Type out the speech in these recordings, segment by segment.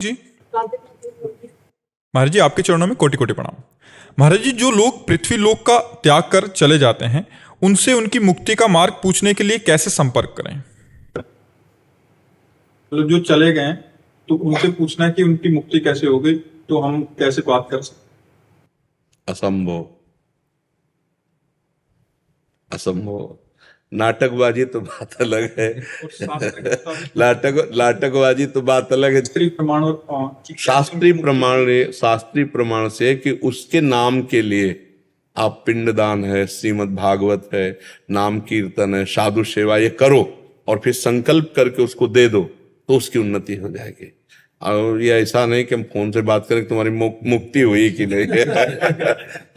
जी महाराज जी, आपके चरणों में कोटि कोटि प्रणाम। महाराज जी, जो लोग पृथ्वी लोक का त्याग कर चले जाते हैं, उनसे उनकी मुक्ति का मार्ग पूछने के लिए कैसे संपर्क करें? मतलब जो चले गए हैं, तो उनसे पूछना है कि उनकी मुक्ति कैसे हो गई, तो हम कैसे बात कर सकते असंभव। असंभव। नाटकबाजी तो बात अलग है। हैं? और शास्त्र के मुताबिक नाटकबाजी तो बात अलग है। शास्त्रीय प्रमाण और कि कैसे शास्त्रीय उनकी प्रमाण मुक्ति शास्त्रीय प्रमाण से कि उसके नाम के लिए आप पिंडदान है, श्रीमद भागवत है, नाम कीर्तन है, साधु सेवा, ये करो और फिर संकल्प करके उसको दे दो, तो उसकी उन्नति हो जाएगी। और ये ऐसा नहीं कि हम फोन से बात करें कि तुम्हारी मुक्ति हुई कि नहीं।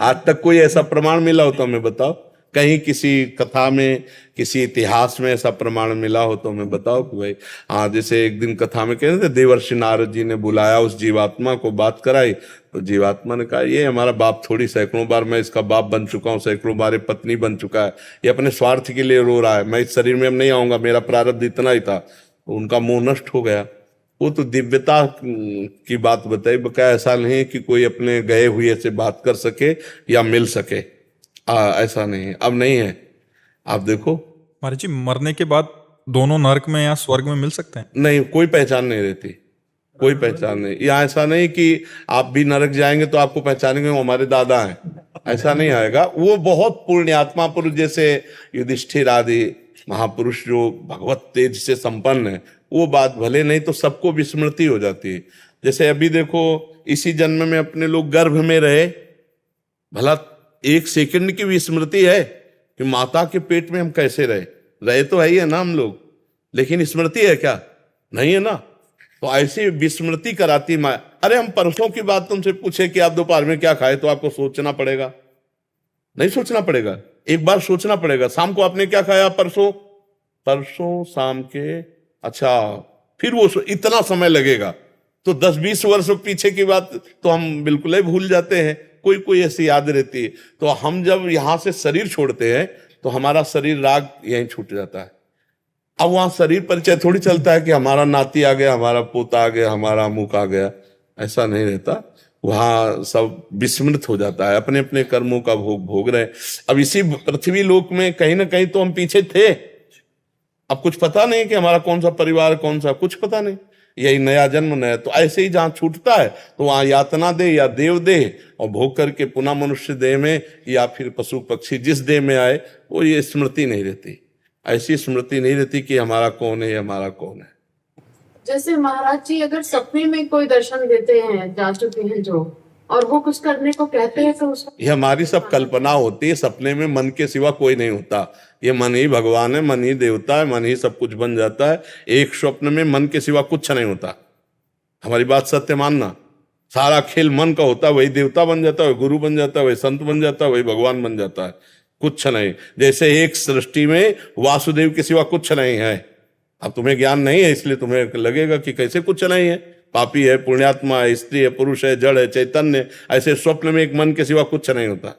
आज तक कोई ऐसा प्रमाण मिला हो तो हमें बताओ। कहीं किसी कथा में, किसी इतिहास में ऐसा प्रमाण मिला हो तो हमें बताओ कि भाई हाँ, जैसे एक दिन कथा में कह रहे थे, देवर्षि नारद जी ने बुलाया उस जीवात्मा को, बात कराई, तो जीवात्मा ने कहा ये हमारा बाप थोड़ी, सैकड़ों बार मैं इसका बाप बन चुका हूँ, सैकड़ों बार ये पत्नी बन चुका है, ये अपने स्वार्थ के लिए रो रहा है, मैं इस शरीर में अब नहीं आऊंगा, मेरा प्रारब्ध इतना ही था। तो उनका मोह नष्ट हो गया। वो तो दिव्यता की बात बताई, बकाया ऐसा नहीं है कि कोई अपने गए हुए से बात कर सके या मिल सके। ऐसा नहीं है, अब नहीं है। आप देखो, महाराज जी, मरने के बाद दोनों नरक में या स्वर्ग में मिल सकते हैं? नहीं, कोई पहचान नहीं रहती, कोई पहचान नहीं। यहाँ ऐसा नहीं कि आप भी नरक जाएंगे तो आपको पहचानेंगे वो हमारे दादा हैं, ऐसा नहीं आएगा। वो बहुत पुण्यात्मा पुरुष, जैसे युधिष्ठिर आदि महापुरुष जो भगवत तेज से संपन्न है, वो बात भले नहीं तो सबको विस्मृति हो जाती है। जैसे अभी देखो, इसी जन्म में अपने लोग गर्भ में रहे, भला एक सेकंड की विस्मृति है कि माता के पेट में हम कैसे रहे? रहे तो है ही है ना हम लोग, लेकिन स्मृति है क्या? नहीं है ना। तो ऐसी विस्मृति कराती माया। अरे हम परसों की बात तुमसे पूछे कि आप दोपहर में क्या खाए, तो आपको सोचना पड़ेगा? नहीं सोचना पड़ेगा? एक बार सोचना पड़ेगा, शाम को आपने क्या खाया? परसों, परसों शाम के, अच्छा, फिर वो इतना समय लगेगा। तो 10-20 वर्ष पीछे की बात तो हम बिल्कुल ही भूल जाते हैं, कोई कोई ऐसी याद रहती है। तो हम जब यहां से शरीर छोड़ते हैं तो हमारा शरीर राग यहीं छूट जाता है। अब वहां शरीर परिचय थोड़ी चलता है कि हमारा नाती आ गया, हमारा पोता आ गया, हमारा अमुक आ गया, ऐसा नहीं रहता। वहां सब विस्मृत हो जाता है, अपने अपने कर्मों का भोग भोग रहे। अब इसी पृथ्वी लोक में कहीं ना कहीं तो हम पीछे थे। अब कुछ पता नहीं कि हमारा कौन सा परिवार, कौन सा, कुछ पता नहीं। यही नया जन्म नया, तो ऐसे ही जहां छूटता है तो वहां यातना दे या देव दे, और भोग करके पुनः मनुष्य देह में या फिर पशु पक्षी जिस देह में आए, वो ये स्मृति नहीं रहती। ऐसी स्मृति नहीं रहती कि हमारा कौन है, हमारा कौन है। जैसे महाराज जी अगर सपने में कोई दर्शन देते हैं, जा चुके हैं जो, और वो कुछ करने को कहते हैं, तो उसको ये हमारी सब कल्पना होती है। सपने में मन के सिवा कोई नहीं होता। ये मन ही भगवान है, मन ही देवता है, मन ही सब कुछ बन जाता है। एक स्वप्न में मन के सिवा कुछ नहीं होता। हमारी बात सत्य मानना। सारा खेल मन का होता है, वही देवता बन जाता है, वही गुरु बन जाता है, वही संत बन जाता है, वही भगवान बन जाता है। कुछ नहीं। जैसे एक सृष्टि में वासुदेव के सिवा कुछ नहीं है। अब तुम्हें ज्ञान नहीं है, इसलिए तुम्हें लगेगा कि कैसे कुछ नहीं है, पापी है, पुण्यात्मा है, स्त्री है, पुरुष है, जड़ है, चैतन्य। ऐसे स्वप्न में एक मन के सिवा कुछ नहीं होता।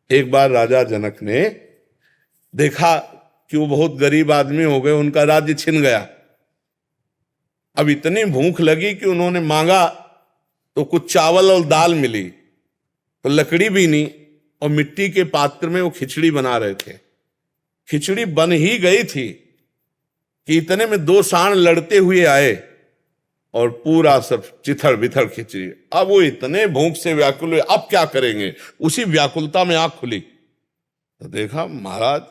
एक बार राजा जनक ने देखा कि वो बहुत गरीब आदमी हो गए, उनका राज्य छिन गया। अब इतनी भूख लगी कि उन्होंने मांगा तो कुछ चावल और दाल मिली, तो लकड़ी भी नहीं, और मिट्टी के पात्र में वो खिचड़ी बना रहे थे। खिचड़ी बन ही गई थी कि इतने में 2 सांड लड़ते हुए आए और पूरा सब चिथड़ बिथड़ खिचड़ी। अब वो इतने भूख से व्याकुल हुए, अब क्या करेंगे? उसी व्याकुलता में आंख खुली तो देखा महाराज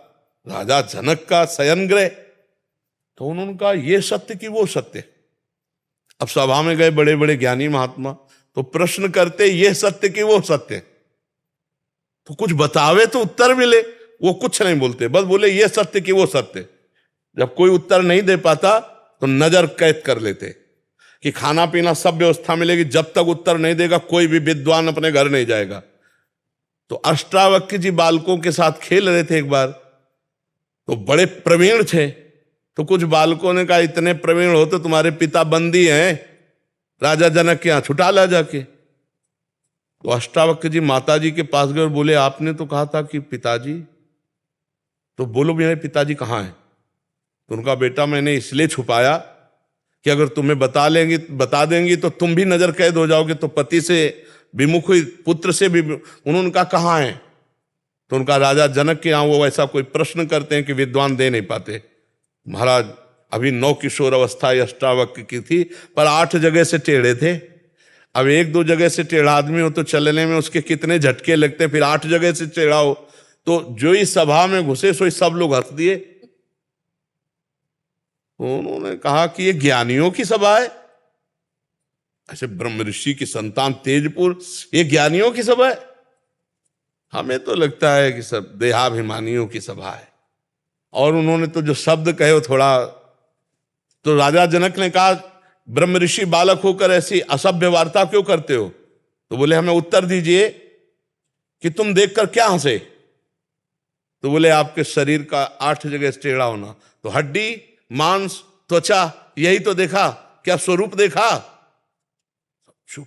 राजा जनक का शयन गृह। तो उन्होंने कहा ये सत्य कि वो सत्य। अब सभा में गए बड़े बड़े ज्ञानी महात्मा, तो प्रश्न करते ये सत्य कि वो सत्य, तो कुछ बतावे तो उत्तर मिले। वो कुछ नहीं बोलते, बस बोले ये सत्य कि वो सत्य। जब कोई उत्तर नहीं दे पाता तो नजर कैद कर लेते कि खाना पीना सब व्यवस्था मिलेगी, जब तक उत्तर नहीं देगा कोई भी विद्वान अपने घर नहीं जाएगा। तो अष्टावक्र जी बालकों के साथ खेल रहे थे एक बार, तो बड़े प्रवीण थे। तो कुछ बालकों ने कहा इतने प्रवीण हो तो तुम्हारे पिता बंदी हैं, राजा जनक के यहां छुटा ला जाके। तो अष्टावक्र जी माता जी के पास गए और बोले आपने तो कहा था कि पिताजी, तो बोलो मेरे पिताजी कहाँ हैं? तो उनका बेटा मैंने इसलिए छुपाया कि अगर तुम्हें बता देंगी तो तुम भी नजर कैद हो जाओगे, तो पति से विमुख हुई, पुत्र से भी। उन्होंने कहा कहाँ है? तो उनका राजा जनक के यहाँ वो ऐसा कोई प्रश्न करते हैं कि विद्वान दे नहीं पाते। महाराज अभी 9 किशोर अवस्था अष्टावक्र की थी, पर 8 जगह से टेढ़े थे। अब 1-2 जगह से टेढ़ा आदमी हो तो चलने में उसके कितने झटके लगते, फिर 8 जगह से टेढ़ा हो। तो जो ही सभा में घुसे सो ही सब लोग हंस दिए। तो उन्होंने कहा कि ये ज्ञानियों की सभा है, ऐसे ब्रह्म ऋषि की संतान तेजपुर, ये ज्ञानियों की सभा है? हमें तो लगता है कि सब देहाभिमानियों की सभा है। और उन्होंने तो जो शब्द कहे वो थोड़ा, तो राजा जनक ने कहा ब्रह्म ऋषि बालक होकर ऐसी असभ्य वार्ता क्यों करते हो? तो बोले हमें उत्तर दीजिए कि तुम देखकर क्या हंसे? तो बोले आपके शरीर का 8 जगह टेढ़ा होना। तो हड्डी, मांस, त्वचा, यही तो देखा, क्या स्वरूप देखा? चुप।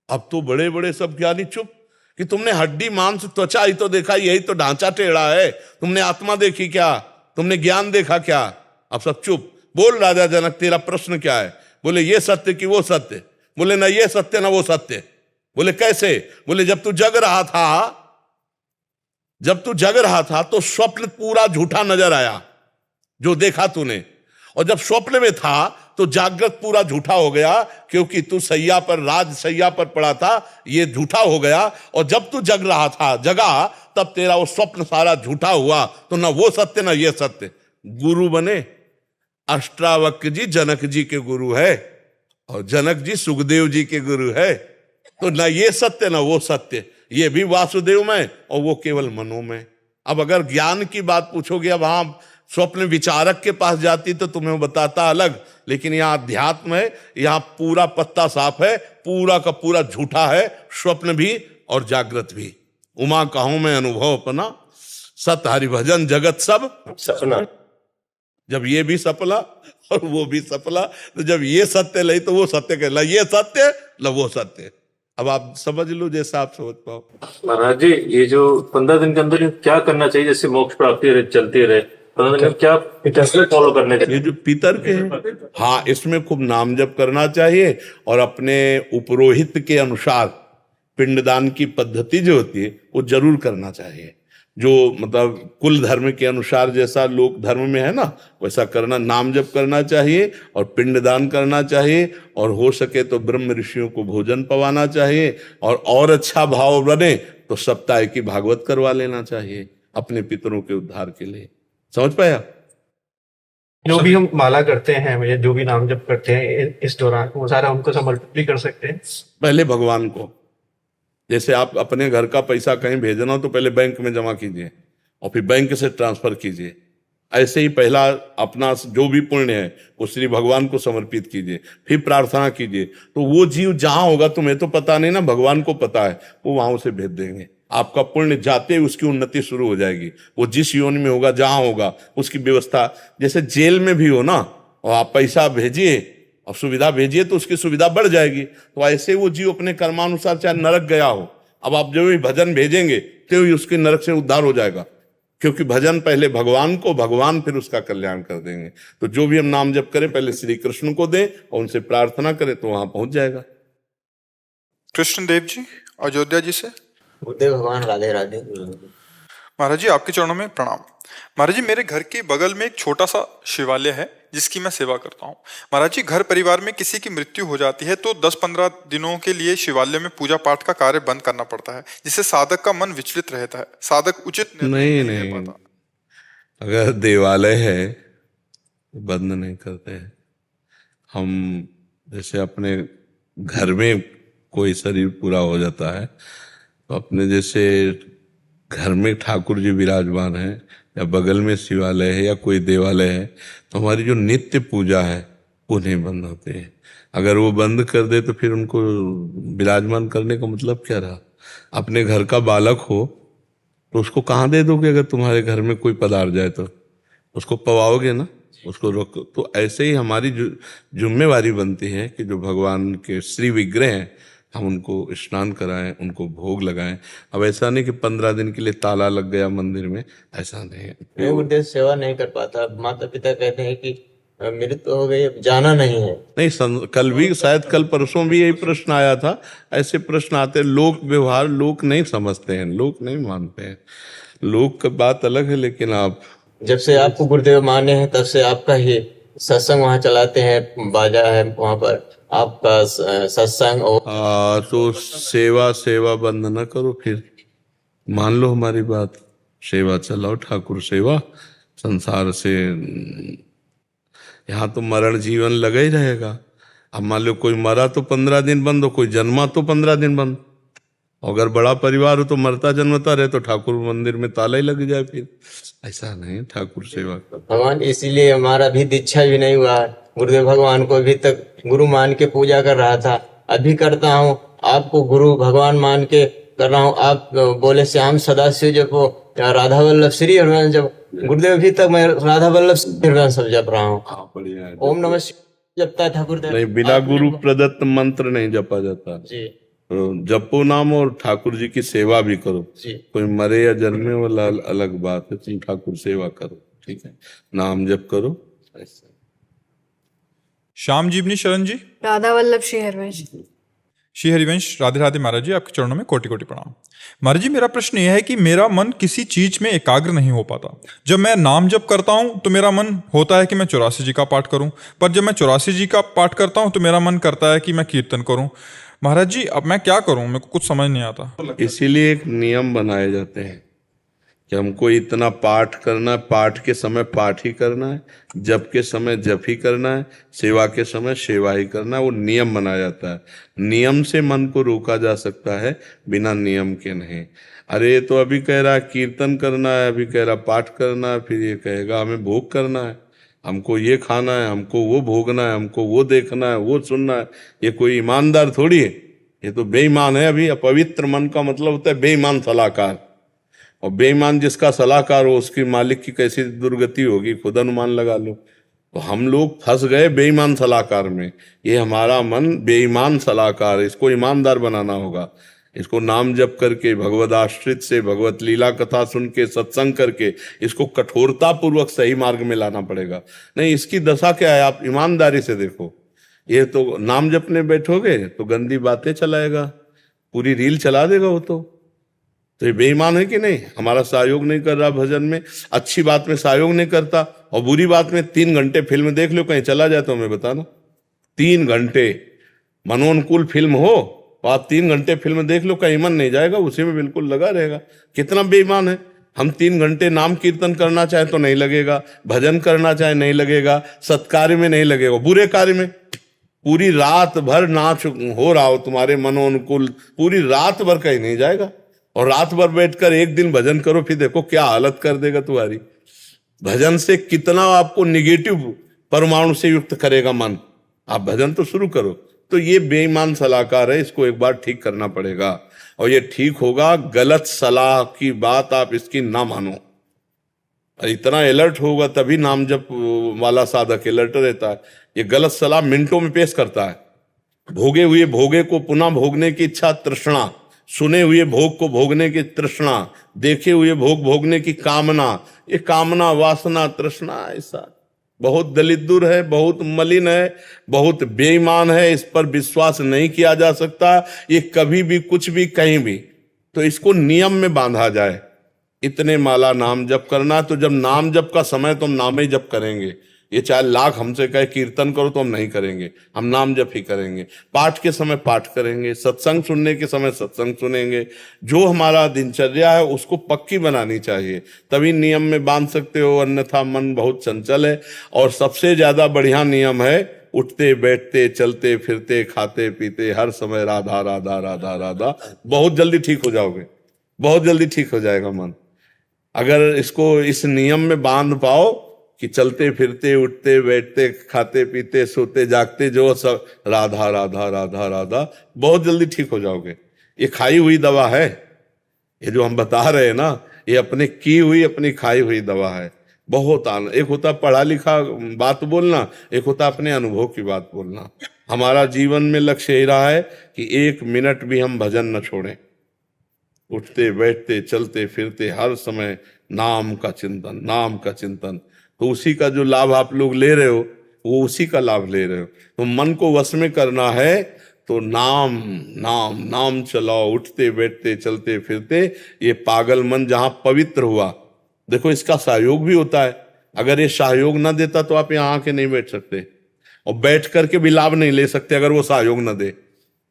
अब तो बड़े बड़े सब ज्ञानी चुप कि तुमने हड्डी, मांस, त्वचा ही तो देखा, यही तो ढांचा टेढ़ा है। तुमने आत्मा देखी क्या? तुमने ज्ञान देखा क्या? अब सब चुप। बोल राजा जनक, तेरा प्रश्न क्या है? बोले ये सत्य कि वो सत्य? बोले ना ये सत्य ना वो सत्य। बोले कैसे? बोले जब तू जग रहा था तो स्वप्न पूरा झूठा नजर आया जो देखा तूने, और जब स्वप्न में था तो जागृत पूरा झूठा हो गया, क्योंकि तू सैया पर, राज सैया पर पड़ा था, ये झूठा हो गया। और जब तू जगा तब तेरा वो स्वप्न सारा झूठा हुआ। तो ना वो सत्य ना ये सत्य। गुरु बने अष्टावक्र जी जनक जी के गुरु है, और जनक जी सुखदेव जी के गुरु है। तो ना ये सत्य ना वो सत्य, ये भी वासुदेव में और वो केवल मनो में। अब अगर ज्ञान की बात पूछोगे, अब वहां स्वप्न विचारक के पास जाती तो तुम्हें बताता अलग, लेकिन यहाँ अध्यात्म है, यहाँ पूरा पत्ता साफ है, पूरा का पूरा झूठा है, स्वप्न भी और जागृत भी। उमा कहूं मैं अनुभव अपना, सत हरिभजन जगत सब सपना। जब ये भी सपना और वो भी सपना, तो जब ये सत्य लई तो वो सत्य कहला, ये सत्य ल वो सत्य। अब आप समझ लो जैसा आप समझ पाओ। महाराज जी, ये जो 15 दिन के अंदर क्या करना चाहिए जैसे मोक्ष प्राप्ति चलती रहे, 15 दिन में क्या फॉलो करने चाहिए? ये जो पितर के हैं, हाँ, इसमें खूब नाम जप करना चाहिए, और अपने उपरोहित के अनुसार पिंडदान की पद्धति जो होती है वो जरूर करना चाहिए। जो मतलब कुल धर्म के अनुसार जैसा लोक धर्म में है ना, वैसा करना, नाम जप करना चाहिए और पिंडदान करना चाहिए, और हो सके तो ब्रह्म ऋषियों को भोजन पवाना चाहिए, और अच्छा भाव बने तो सप्ताह की भागवत करवा लेना चाहिए अपने पितरों के उद्धार के लिए। समझ पाया? जो भी हम माला करते हैं, जो भी नाम जप करते हैं इस दौरान, वो सारा उनको समर्पित भी कर सकते हैं। पहले भगवान को, जैसे आप अपने घर का पैसा कहीं भेजना हो तो पहले बैंक में जमा कीजिए और फिर बैंक से ट्रांसफर कीजिए। ऐसे ही पहला अपना जो भी पुण्य है वो श्री भगवान को समर्पित कीजिए, फिर प्रार्थना कीजिए। तो वो जीव जहां होगा, तुम्हें तो पता नहीं ना, भगवान को पता है, वो वहां उसे भेज देंगे। आपका पुण्य जाते ही उसकी उन्नति शुरू हो जाएगी। वो जिस योनि में होगा, जहां होगा, उसकी व्यवस्था, जैसे जेल में भी हो ना, और आप पैसा भेजिए और सुविधा भेजिए तो उसकी सुविधा बढ़ जाएगी। तो ऐसे वो जीव अपने कर्मानुसार चाहे नरक गया हो, अब आप जो भी भजन भेजेंगे तो ही उसके नरक से उद्धार हो जाएगा, क्योंकि भजन पहले भगवान को, भगवान फिर उसका कल्याण कर देंगे। तो जो भी हम नाम जप करें पहले श्री कृष्ण को दें और उनसे प्रार्थना करें तो वहां पहुंच जाएगा। कृष्णदेव जी अयोध्या जी से। बुद्धदेव भगवान, राधे राधे। महाराज जी आपके चरणों में प्रणाम। महाराज जी, मेरे घर के बगल में एक छोटा सा शिवालय है जिसकी मैं सेवा करता हूँ। महाराज जी, घर परिवार में किसी की मृत्यु हो जाती है तो 10-15 दिनों के लिए शिवालय में पूजा पाठ का कार्य बंद करना पड़ता है, जिससे साधक का मन विचलित रहता है। साधक उचित नहीं, अगर देवालय है तो बंद नहीं करते हैं हम। जैसे अपने घर में कोई शरीर पूरा हो जाता है तो अपने जैसे घर में ठाकुर जी विराजमान हैं या बगल में शिवालय है या कोई देवालय है, तो हमारी जो नित्य पूजा है वो नहीं बंद होती है। अगर वो बंद कर दे तो फिर उनको विराजमान करने का मतलब क्या रहा? अपने घर का बालक हो तो उसको कहाँ दे दोगे? अगर तुम्हारे घर में कोई पधार जाए तो उसको पवाओगे ना, उसको रोको। तो ऐसे ही हमारी जिम्मेवारी बनती है कि जो भगवान के श्री विग्रह हैं हम उनको स्नान कराएं, उनको भोग लगाएं। अब ऐसा नहीं कि 15 दिन के लिए ताला लग गया मंदिर में, ऐसा नहीं है। मैं उद्देश्य सेवा नहीं कर पाता। माता पिता कहते हैं कि मृत्यु हो गई, अब जाना नहीं है। नहीं, कल भी शायद कल परसों भी यही प्रश्न आया था। ऐसे प्रश्न आते हैं, लोक व्यवहार लोग नहीं समझते हैं, लोग नहीं मानते हैं। लोग की बात अलग है, लेकिन आप जब से आपको गुरुदेव माने हैं तब से आपका ही सत्संग वहाँ चलाते हैं, बाजा है वहाँ पर आपका सत्संग। और तो सेवा सेवा बंद न करो, फिर मान लो हमारी बात, सेवा चलाओ, ठाकुर सेवा। संसार से यहाँ तो मरण जीवन लगा ही रहेगा। अब मान लो कोई मरा तो 15 दिन बंद हो, कोई जन्मा तो 15 दिन बंद। अगर बड़ा परिवार हो तो मरता जन्मता रहे तो ठाकुर मंदिर में ताला ही लग जाए। फिर ऐसा नहीं, ठाकुर सेवा करो। भगवान, इसीलिए हमारा भी दीक्षा भी नहीं हुआ। गुरुदेव भगवान को अभी तक गुरु मान के पूजा कर रहा था, अभी करता हूँ। आपको गुरु भगवान मान के कर रहा हूँ। आप बोले श्याम सदाशिव जपो, राधा वल्लभ श्री हरिवंश जप। गुरुदेव अभी तक मैं राधा वल्लभ श्री हरिवंश सब जप रहा हूँ। बढ़िया है। ओम नमः शिवाय जपता था गुरुदेव। नहीं, बिना गुरु प्रदत्त मंत्र नहीं जपा जाता। जी जपो नाम और ठाकुर जी की सेवा भी करो। जी। कोई मरे या जन्मे वाला अलग बात है, तुम ठाकुर सेवा करो, ठीक है, नाम जप करो। ऐसा श्याम जीवनी शरण जी, राधा वल्लभ श्री हरिवंश। श्री हरिवंश, राधे राधे महाराज जी, आपके चरणों में कोटि कोटि प्रणाम। महाराज जी, मेरा प्रश्न यह है कि मेरा मन किसी चीज में एकाग्र नहीं हो पाता। जब मैं नाम जप करता हूं तो मेरा मन होता है कि मैं 84 जी का पाठ करूं, पर जब मैं 84 जी का पाठ करता हूं तो मेरा मन करता है कि मैं कीर्तन करूं। महाराज जी, अब मैं क्या करूं, मेरे को कुछ समझ नहीं आता। इसीलिए एक नियम बनाए जाते हैं कि हमको इतना पाठ करना है, पाठ के समय पाठ ही करना है, जप के समय जप ही करना है, सेवा के समय सेवा ही करना है। वो नियम बनाया जाता है। नियम से मन को रोका जा सकता है, बिना नियम के नहीं। अरे तो अभी कह रहा है कीर्तन करना है, अभी कह रहा पाठ करना है, फिर ये कहेगा हमें भोग करना है, हमको ये खाना है, हमको वो भोगना है, हमको वो देखना है, वो सुनना है। ये कोई ईमानदार थोड़ी है, ये तो बेईमान है। अभी अपवित्र मन का मतलब होता है बेईमान सलाहकार, और बेईमान जिसका सलाहकार हो उसकी मालिक की कैसी दुर्गति होगी, खुद अनुमान लगा लो। तो हम लोग फंस गए बेईमान सलाहकार में। ये हमारा मन बेईमान सलाहकार है, इसको ईमानदार बनाना होगा। इसको नाम जप करके, भगवद आश्रित से, भगवत लीला कथा सुन के, सत्संग करके इसको कठोरता पूर्वक सही मार्ग में लाना पड़ेगा। नहीं, इसकी दशा क्या है, आप ईमानदारी से देखो। ये तो नाम जपने बैठोगे तो गंदी बातें चलाएगा, पूरी रील चला देगा वो तो ये बेईमान है कि नहीं। हमारा सहयोग नहीं कर रहा भजन में, अच्छी बात में सहयोग नहीं करता, और बुरी बात में 3 घंटे फिल्म देख लो, कहीं चला जाए तो हमें बताना। 3 घंटे मनोनुकूल फिल्म हो तो आप 3 घंटे फिल्म देख लो, कहीं मन नहीं जाएगा, उसी में बिल्कुल लगा रहेगा। कितना बेईमान है। हम 3 घंटे नाम कीर्तन करना चाहे तो नहीं लगेगा, भजन करना चाहे नहीं लगेगा, सत्कार्य में नहीं लगेगा, बुरे कार्य में पूरी रात भर नाच हो रहा हो तुम्हारे मनोनुकूल, पूरी रात भर कहीं नहीं जाएगा। और रात भर बैठकर एक दिन भजन करो, फिर देखो क्या हालत कर देगा तुम्हारी। भजन से कितना आपको निगेटिव परमाणु से युक्त करेगा मन। आप भजन तो शुरू करो। तो ये बेईमान सलाहकार है, इसको एक बार ठीक करना पड़ेगा, और ये ठीक होगा। गलत सलाह की बात आप इसकी ना मानो। इतना अलर्ट होगा तभी नाम जप वाला साधक अलर्ट रहता है। ये गलत सलाह मिनटों में पेश करता है। भोगे हुए भोगे को पुनः भोगने की इच्छा, तृष्णा, सुने हुए भोग को भोगने की तृष्णा, देखे हुए भोग भोगने की कामना, ये कामना, वासना, तृष्णा ऐसा बहुत दलिद्दुर है, बहुत मलिन है, बहुत बेईमान है। इस पर विश्वास नहीं किया जा सकता, ये कभी भी कुछ भी कहीं भी। तो इसको नियम में बांधा जाए। इतने माला नाम जप करना, तो जब नाम जप का समय तो हम नाम ही जप करेंगे। ये चाहे लाख हमसे कहे कीर्तन करो तो हम नहीं करेंगे, हम नाम जप ही करेंगे। पाठ के समय पाठ करेंगे, सत्संग सुनने के समय सत्संग सुनेंगे। जो हमारा दिनचर्या है उसको पक्की बनानी चाहिए, तभी नियम में बांध सकते हो, अन्यथा मन बहुत चंचल है। और सबसे ज्यादा बढ़िया नियम है उठते बैठते चलते फिरते खाते पीते हर समय राधा राधा राधा राधा। बहुत जल्दी ठीक हो जाओगे, बहुत जल्दी ठीक हो जाएगा मन। अगर इसको इस नियम में बांध पाओ कि चलते फिरते उठते बैठते खाते पीते सोते जागते जो सब राधा राधा राधा राधा, बहुत जल्दी ठीक हो जाओगे। ये खाई हुई दवा है, ये जो हम बता रहे हैं ना, ये अपने की हुई अपनी खाई हुई दवा है। बहुत आनंद। एक होता पढ़ा लिखा बात बोलना, एक होता अपने अनुभव की बात बोलना। हमारा जीवन में लक्ष्य यही रहा है कि 1 मिनट भी हम भजन न छोड़ें। उठते बैठते चलते फिरते हर समय नाम का चिंतन, नाम का चिंतन। तो उसी का जो लाभ आप लोग ले रहे हो, वो उसी का लाभ ले रहे हो। तो मन को वश में करना है तो नाम नाम नाम चलाओ, उठते बैठते चलते फिरते। ये पागल मन जहां पवित्र हुआ, देखो इसका सहयोग भी होता है। अगर ये सहयोग ना देता तो आप यहाँ आके नहीं बैठ सकते, और बैठ करके भी लाभ नहीं ले सकते अगर वो सहयोग ना दे,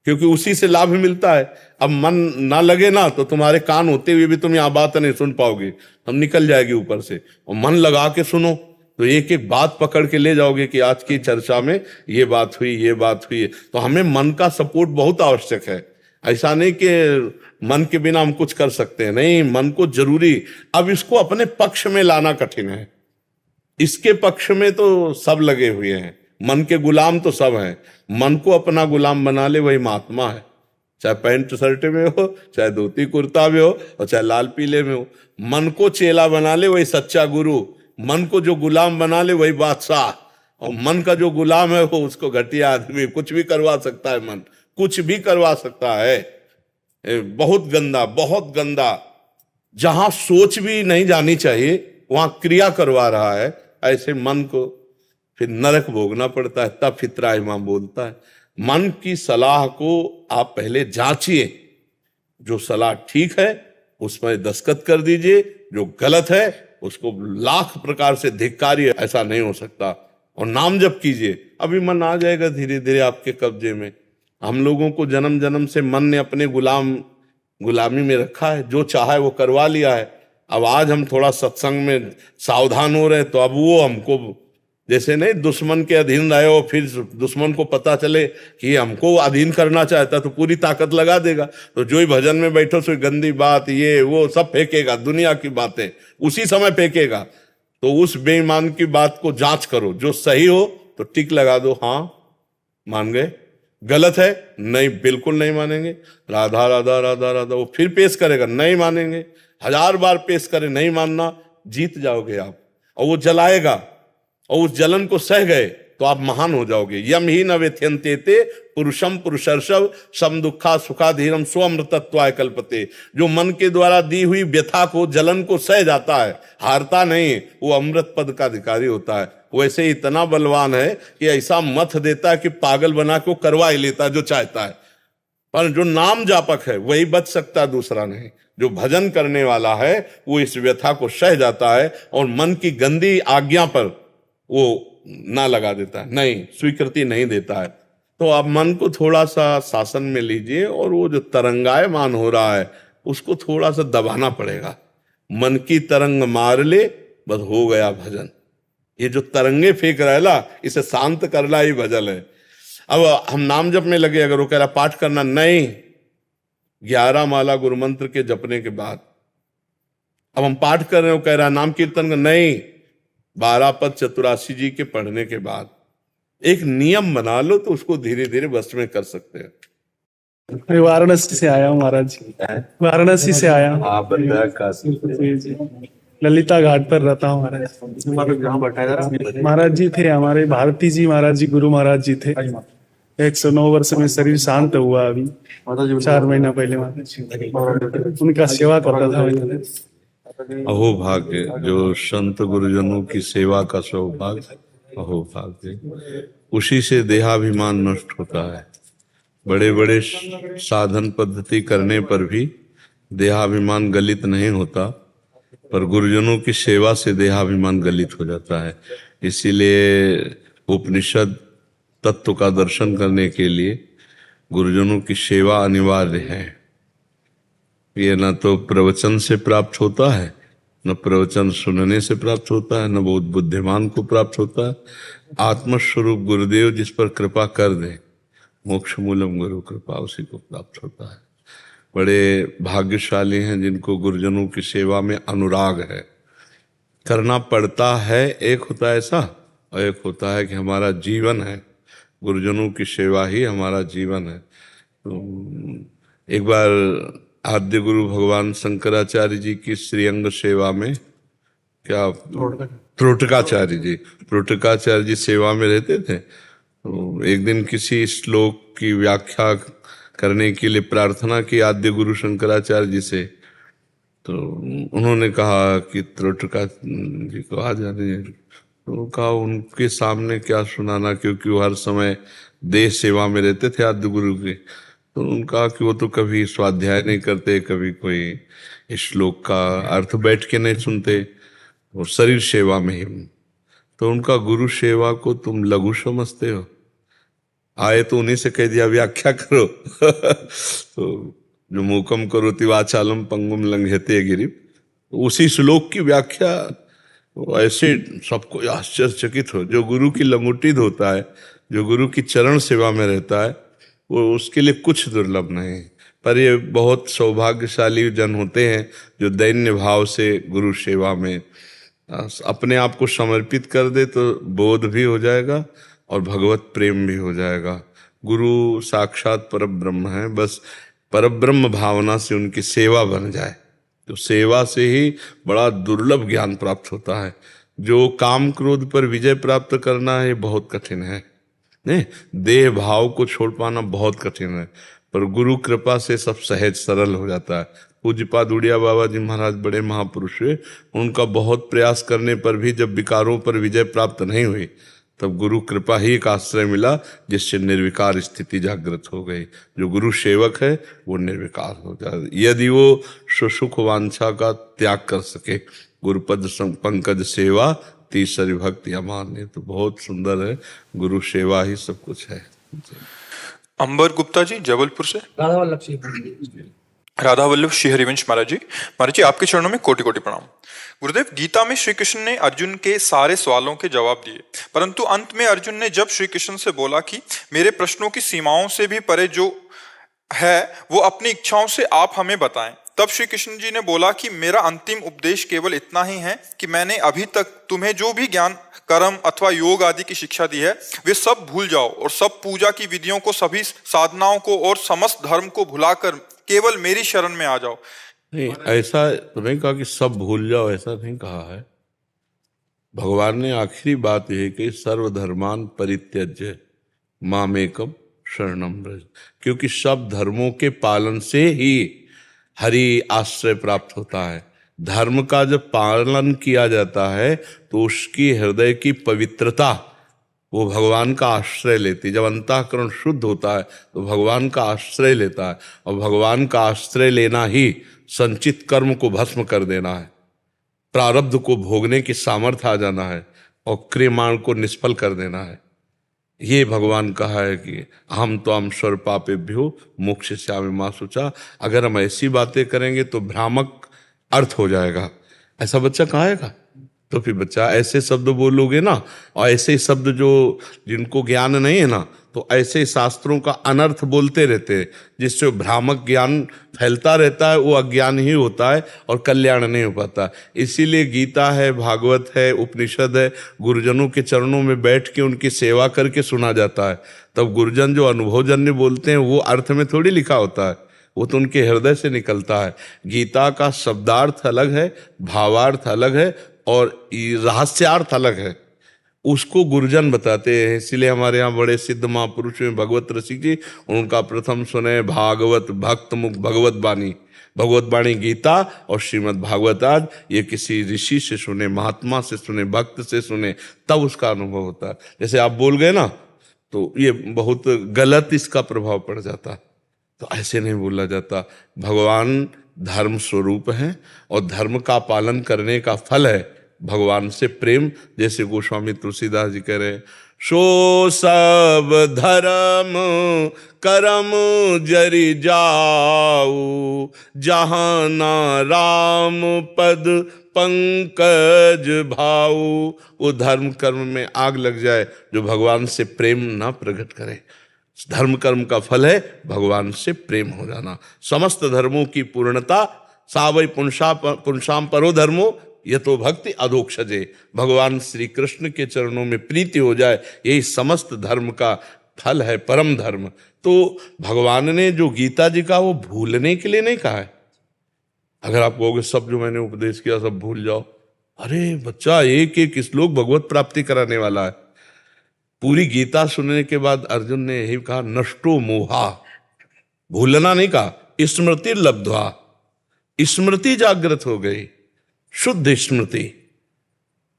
क्योंकि उसी से लाभ मिलता है। अब मन ना लगे ना तो तुम्हारे कान होते हुए भी तुम यहाँ बात नहीं सुन पाओगे, हम निकल जाएगी ऊपर से। और मन लगा के सुनो तो एक एक बात पकड़ के ले जाओगे कि आज की चर्चा में ये बात हुई, ये बात हुई। तो हमें मन का सपोर्ट बहुत आवश्यक है। ऐसा नहीं कि मन के बिना हम कुछ कर सकते हैं, नहीं, मन को जरूरी। अब इसको अपने पक्ष में लाना कठिन है। इसके पक्ष में तो सब लगे हुए हैं, मन के गुलाम तो सब हैं। मन को अपना गुलाम बना ले वही महात्मा है, चाहे पैंट शर्ट में हो, चाहे धोती कुर्ता में हो, और चाहे लाल पीले में हो। मन को चेला बना ले वही सच्चा गुरु, मन को जो गुलाम बना ले वही बादशाह। और मन का जो गुलाम है वो उसको घटिया आदमी, कुछ भी करवा सकता है। मन कुछ भी करवा सकता है, बहुत गंदा, बहुत गंदा। जहां सोच भी नहीं जानी चाहिए वहां क्रिया करवा रहा है। ऐसे मन को फिर नरक भोगना पड़ता है। तब फितरा इमाम बोलता है, मन की सलाह को आप पहले जांचिए, जो सलाह ठीक है उसमें दस्तखत कर दीजिए, जो गलत है उसको लाख प्रकार से धिक्कारिए। ऐसा नहीं हो सकता। और नाम जप कीजिए, अभी मन आ जाएगा धीरे धीरे आपके कब्जे में। हम लोगों को जन्म जन्म से मन ने अपने गुलामी में रखा है, जो चाहा है वो करवा लिया है। अब आज हम थोड़ा सत्संग में सावधान हो रहे हैं तो अब वो हमको, जैसे नहीं दुश्मन के अधीन रहे हो, फिर दुश्मन को पता चले कि हमको अधीन करना चाहता तो पूरी ताकत लगा देगा। तो जो ही भजन में बैठो सो गंदी बात ये वो सब फेंकेगा, दुनिया की बातें उसी समय फेंकेगा। तो उस बेईमान की बात को जांच करो, जो सही हो तो टिक लगा दो, हाँ मान गए। गलत है नहीं, बिल्कुल नहीं मानेंगे। राधा राधा राधा राधा, वो फिर पेश करेगा, नहीं मानेंगे। 1000 बार पेश करे, नहीं मानना, जीत जाओगे आप। और वो जलाएगा, और उस जलन को सह गए तो आप महान हो जाओगे। यम ही न व्यथ्यन्ते ते पुरुषम पुरुषर्षव सम दुखा सुखा धीरम स्वमृतत्वाय कल्पते। जो मन के द्वारा दी हुई व्यथा को, जलन को सह जाता है, हारता नहीं, वो अमृत पद का अधिकारी होता है। वैसे इतना बलवान है कि ऐसा मत देता है कि पागल बना के करवा ही लेता है जो चाहता है। पर जो नाम जापक है वही बच सकता है, दूसरा नहीं। जो भजन करने वाला है वो इस व्यथा को सह जाता है और मन की गंदी आज्ञा पर वो ना लगा देता है, नहीं, स्वीकृति नहीं देता है। तो आप मन को थोड़ा सा शासन में लीजिए, और वो जो तरंगायमान हो रहा है उसको थोड़ा सा दबाना पड़ेगा। मन की तरंग मार ले, बस हो गया भजन। ये जो तरंगे फेंक रहा है ना, इसे शांत करना ही भजन है। अब हम नाम जप में लगे, अगर वो कह रहा पाठ करना, नहीं, 11 माला गुरु मंत्र के जपने के बाद अब हम पाठ कर रहे हैं, वो कह रहा नाम कीर्तन का, नहीं, 12 पद चतुरासी जी के पढ़ने के बाद एक नियम बना लो तो उसको धीरे धीरे बस में कर सकते हैं। मैं वाराणसी से आया हूँ महाराज जी, वाराणसी से आया हूँ। आप काशी जी जी, ललिता घाट पर रहता हूँ महाराज। महाराज जी थे हमारे, भारती जी महाराज जी, गुरु महाराज जी थे। 109 वर्ष में शरीर शांत हुआ अभी 4 महीना पहले महाराज जी, उनका सेवा करता था मैं। अहो भाग्य, जो संत गुरुजनों की सेवा का सौभाग्य, अहो भाग्य। उसी से देहाभिमान नष्ट होता है। बड़े बड़े साधन पद्धति करने पर भी देहाभिमान गलित नहीं होता, पर गुरुजनों की सेवा से देहाभिमान गलित हो जाता है। इसीलिए उपनिषद तत्व का दर्शन करने के लिए गुरुजनों की सेवा अनिवार्य है। ये न तो प्रवचन से प्राप्त होता है, न प्रवचन सुनने से प्राप्त होता है, न बहुत बुद्धिमान को प्राप्त होता है। आत्मस्वरूप गुरुदेव जिस पर कृपा कर दे, मोक्ष मूलम गुरु कृपा, उसी को प्राप्त होता है। बड़े भाग्यशाली हैं जिनको गुरुजनों की सेवा में अनुराग है। करना पड़ता है, एक होता है ऐसा, और एक होता है कि हमारा जीवन है, गुरुजनों की सेवा ही हमारा जीवन है। तो एक बार आद्य गुरु भगवान शंकराचार्य जी की श्रीअंग सेवा में, क्या त्रोटकाचार्य जी सेवा में रहते थे। तो एक दिन किसी श्लोक की व्याख्या करने के लिए प्रार्थना की आद्य गुरु शंकराचार्य जी से। तो उन्होंने कहा कि त्रोटका जी को आ जाने, तो कहा उनके सामने क्या सुनाना, क्योंकि वो हर समय देश सेवा में रहते थे आद्य गुरु के। तो उनका कि वो तो कभी स्वाध्याय नहीं करते, कभी कोई श्लोक का अर्थ बैठ के नहीं सुनते, और शरीर सेवा में ही। तो उनका गुरु सेवा को तुम लघु समझते हो? आए तो उन्हीं से कह दिया व्याख्या करो। तो जो मूकम करोति वाचालम पंगुम लंघयते गिरि, उसी श्लोक की व्याख्या वो ऐसे सबको आश्चर्यचकित हो। जो गुरु की लंगोटी धोता है, जो गुरु की चरण सेवा में रहता है, वो उसके लिए कुछ दुर्लभ नहीं। पर ये बहुत सौभाग्यशाली जन होते हैं जो दैन्य भाव से गुरु सेवा में अपने आप को समर्पित कर दे, तो बोध भी हो जाएगा और भगवत प्रेम भी हो जाएगा। गुरु साक्षात परब्रह्म है, बस परब्रह्म भावना से उनकी सेवा बन जाए तो सेवा से ही बड़ा दुर्लभ ज्ञान प्राप्त होता है। जो काम क्रोध पर विजय प्राप्त करना है बहुत कठिन है, नहीं, देह भाव को छोड़ पाना बहुत कठिन है, पर गुरु कृपा से सब सहज सरल हो जाता है। पूज्यपाद उड़िया बाबा जी महाराज बड़े महापुरुष हुए, उनका बहुत प्रयास करने पर भी जब विकारों पर विजय प्राप्त नहीं हुई, तब गुरु कृपा ही एक आश्रय मिला जिससे निर्विकार स्थिति जागृत हो गई। जो गुरु सेवक है वो निर्विकार हो जाए, यदि वो सुसुख वांछा का त्याग कर सके। गुरुपद पंकज सेवा तीसरी भक्ति अमान्य। तो बहुत सुंदर है, गुरु सेवा ही सब कुछ है। अंबर गुप्ता जी जबलपुर से। राधा वल्लभ श्री हरिवंश महाराज जी आपके चरणों में कोटि कोटि प्रणाम। गुरुदेव, गीता में श्री कृष्ण ने अर्जुन के सारे सवालों के जवाब दिए, परंतु अंत में अर्जुन ने जब श्री कृष्ण से बोला कि मेरे प्रश्नों की सीमाओं से भी परे जो है वो अपनी इच्छाओं से आप हमें बताएं, तब श्री कृष्ण जी ने बोला कि मेरा अंतिम उपदेश केवल इतना ही है कि मैंने अभी तक तुम्हें जो भी ज्ञान, कर्म अथवा योग आदि की शिक्षा दी है वे सब भूल जाओ और सब पूजा की विधियों को, सभी साधनाओं को और समस्त धर्म को भुलाकर केवल मेरी शरण में आ जाओ। नहीं, ऐसा तो नहीं कहा कि सब भूल जाओ, ऐसा नहीं कहा है। भगवान ने आखिरी बात यह कि सर्वधर्मान परित्यज्य मामेकम शरणम व्रज, क्योंकि सब धर्मों के पालन से ही हरि आश्रय प्राप्त होता है। धर्म का जब पालन किया जाता है तो उसकी हृदय की पवित्रता वो भगवान का आश्रय लेती। जब अंतःकरण शुद्ध होता है तो भगवान का आश्रय लेता है, और भगवान का आश्रय लेना ही संचित कर्म को भस्म कर देना है, प्रारब्ध को भोगने की सामर्थ्य आ जाना है, और क्रियमाण को निष्फल कर देना है। ये भगवान कहा है कि हम तो हम स्वर पापेभ्यो मोक्ष श्यामि मां शुचा। अगर हम ऐसी बातें करेंगे तो भ्रामक अर्थ हो जाएगा। ऐसा बच्चा कहाँ आएगा? तो फिर बच्चा ऐसे शब्द बोलोगे ना, और ऐसे शब्द जो जिनको ज्ञान नहीं है ना, तो ऐसे शास्त्रों का अनर्थ बोलते रहते हैं, जिससे भ्रामक ज्ञान फैलता रहता है, वो अज्ञान ही होता है और कल्याण नहीं हो पाता। इसीलिए गीता है, भागवत है, उपनिषद है, गुरुजनों के चरणों में बैठ के उनकी सेवा करके सुना जाता है। तब गुरुजन जो अनुभवजन्य बोलते हैं वो अर्थ में थोड़ी लिखा होता है, वो तो उनके हृदय से निकलता है। गीता का शब्दार्थ अलग है, भावार्थ अलग है, और रहस्यार्थ अलग है, उसको गुरुजन बताते हैं। इसलिए हमारे यहाँ बड़े सिद्ध महापुरुष हैं भगवत रसिक जी, उनका प्रथम सुने भागवत भक्त मुख भगवत बानी। भगवत बाणी गीता और श्रीमद् भागवत आज ये किसी ऋषि से सुने, महात्मा से सुने, भक्त से सुने, तब उसका अनुभव होता है। जैसे आप बोल गए ना, तो ये बहुत गलत इसका प्रभाव पड़ जाता, तो ऐसे नहीं बोला जाता। भगवान धर्म स्वरूप है और धर्म का पालन करने का फल है भगवान से प्रेम। जैसे गोस्वामी तुलसीदास जी कह रहे, सो सब धर्म करम जरि जाऊ, जहाँ ना राम पद पंकज भाऊ। वो धर्म कर्म में आग लग जाए जो भगवान से प्रेम ना प्रकट करे। धर्म कर्म का फल है भगवान से प्रेम हो जाना। समस्त धर्मों की पूर्णता सावै पुंसाम परो धर्मो ये तो भक्ति अधोक्षजे। भगवान श्री कृष्ण के चरणों में प्रीति हो जाए, यही समस्त धर्म का फल है, परम धर्म। तो भगवान ने जो गीता जी का वो भूलने के लिए नहीं कहा है। अगर आप कहोगे सब जो मैंने उपदेश किया सब भूल जाओ, अरे बच्चा, एक एक श्लोक भगवत प्राप्ति कराने वाला है। पूरी गीता सुनने के बाद अर्जुन ने यही कहा, नष्टो मोहा, भूलना नहीं कहा, स्मृति लब्ध्वा, स्मृति जागृत हो गई, शुद्ध स्मृति।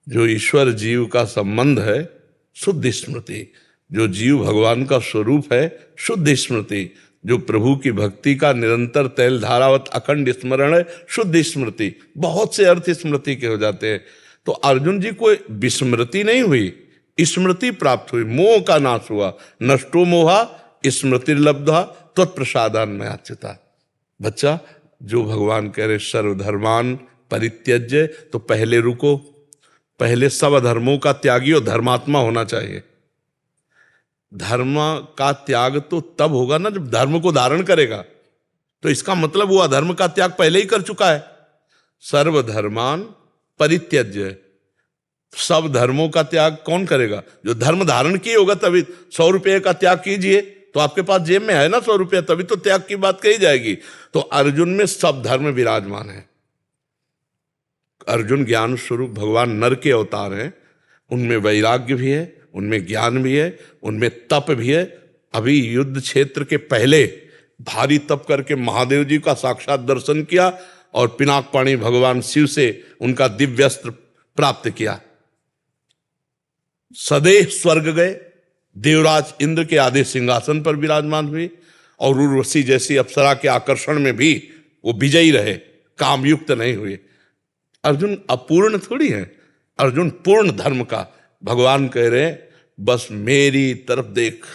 जो ईश्वर जीव का संबंध है शुद्ध स्मृति, जो जीव भगवान का स्वरूप है शुद्ध स्मृति, जो प्रभु की भक्ति का निरंतर तैल धारावत अखंड स्मरण है शुद्ध स्मृति। बहुत से अर्थ स्मृति के हो जाते हैं। तो अर्जुन जी को विस्मृति नहीं हुई, स्मृति प्राप्त हुई, मोह का नाश हुआ। नष्टो मोहा स्मृति लब्धा त्वत्प्रसादान में आच्युता। बच्चा, जो भगवान कह रहे सर्वधर्मान परित्यज्य, तो पहले रुको, पहले सब धर्मों का त्यागी और धर्मात्मा होना चाहिए। धर्म का त्याग तो तब होगा ना जब धर्म को धारण करेगा। तो इसका मतलब वो अधर्म का त्याग पहले ही कर चुका है। सर्वधर्मान परित्यज्य, सब धर्मों का त्याग कौन करेगा? जो धर्म धारण किए होगा। तभी 100 रुपये का त्याग कीजिए, तो आपके पास जेब में है ना 100 रुपया, तभी तो त्याग की बात कही जाएगी। तो अर्जुन में सब धर्म विराजमान है। अर्जुन ज्ञान स्वरूप भगवान नर के अवतार हैं, उनमें वैराग्य भी है, उनमें ज्ञान भी है, उनमें तप भी है। अभी युद्ध क्षेत्र के पहले भारी तप करके महादेव जी का साक्षात दर्शन किया और पिनाक पाणी भगवान शिव से उनका दिव्यस्त्र प्राप्त किया। सदैव स्वर्ग गए, देवराज इंद्र के आधे सिंहासन पर विराजमान हुए और उर्वशी जैसी अप्सरा के आकर्षण में भी वो विजयी रहे, कामयुक्त नहीं हुए। अर्जुन अपूर्ण थोड़ी है, अर्जुन पूर्ण धर्म का। भगवान कह रहे हैं बस मेरी तरफ देख,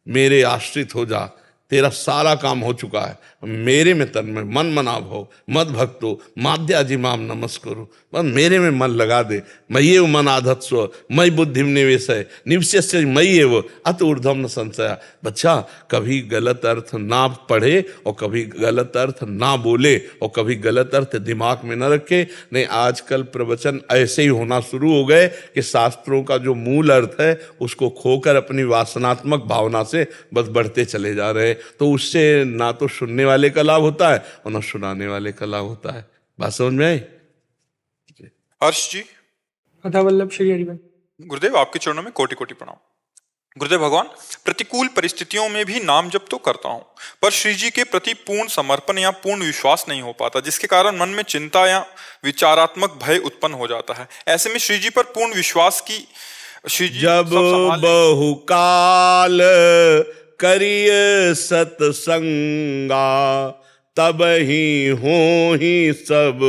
मेरे आश्रित हो जा, तेरा सारा काम हो चुका है। मेरे में तन में मन मना भो मद भक्तो माध्याजी माम नमस्करो। बस मेरे में मन लगा दे। मयि मन आधत्स्व मई बुद्धिम निवेशय निवश्य मयि एव अत ऊर्ध्वम न संशय। बच्चा, कभी गलत अर्थ ना पढ़े और कभी गलत अर्थ ना बोले और कभी गलत अर्थ दिमाग में न रखे। नहीं, आजकल प्रवचन ऐसे ही होना शुरू हो गए कि शास्त्रों का जो मूल अर्थ है उसको खोकर अपनी वासनात्मक भावना से बस बढ़ते चले जा रहे। तो उससे ना तो सुनने वाले का लाभ होता है और ना सुनाने वाले का लाभ होता है। बात समझ में आई? हर्ष जी। कथा वल्लभ श्री हरिवंश। गुरुदेव, आपके चरणों में कोटि कोटि प्रणाम। गुरुदेव भगवान, प्रतिकूल परिस्थितियों में भी नाम जप तो करता हूं, पर श्री जी के प्रति पूर्ण समर्पण या पूर्ण विश्वास नहीं हो पाता, जिसके कारण मन में चिंता या विचारात्मक भय उत्पन्न हो जाता है। ऐसे में श्री जी पर पूर्ण विश्वास की श्री जी जब बहुकाल करिय सतसंगा, तब ही हो ही सब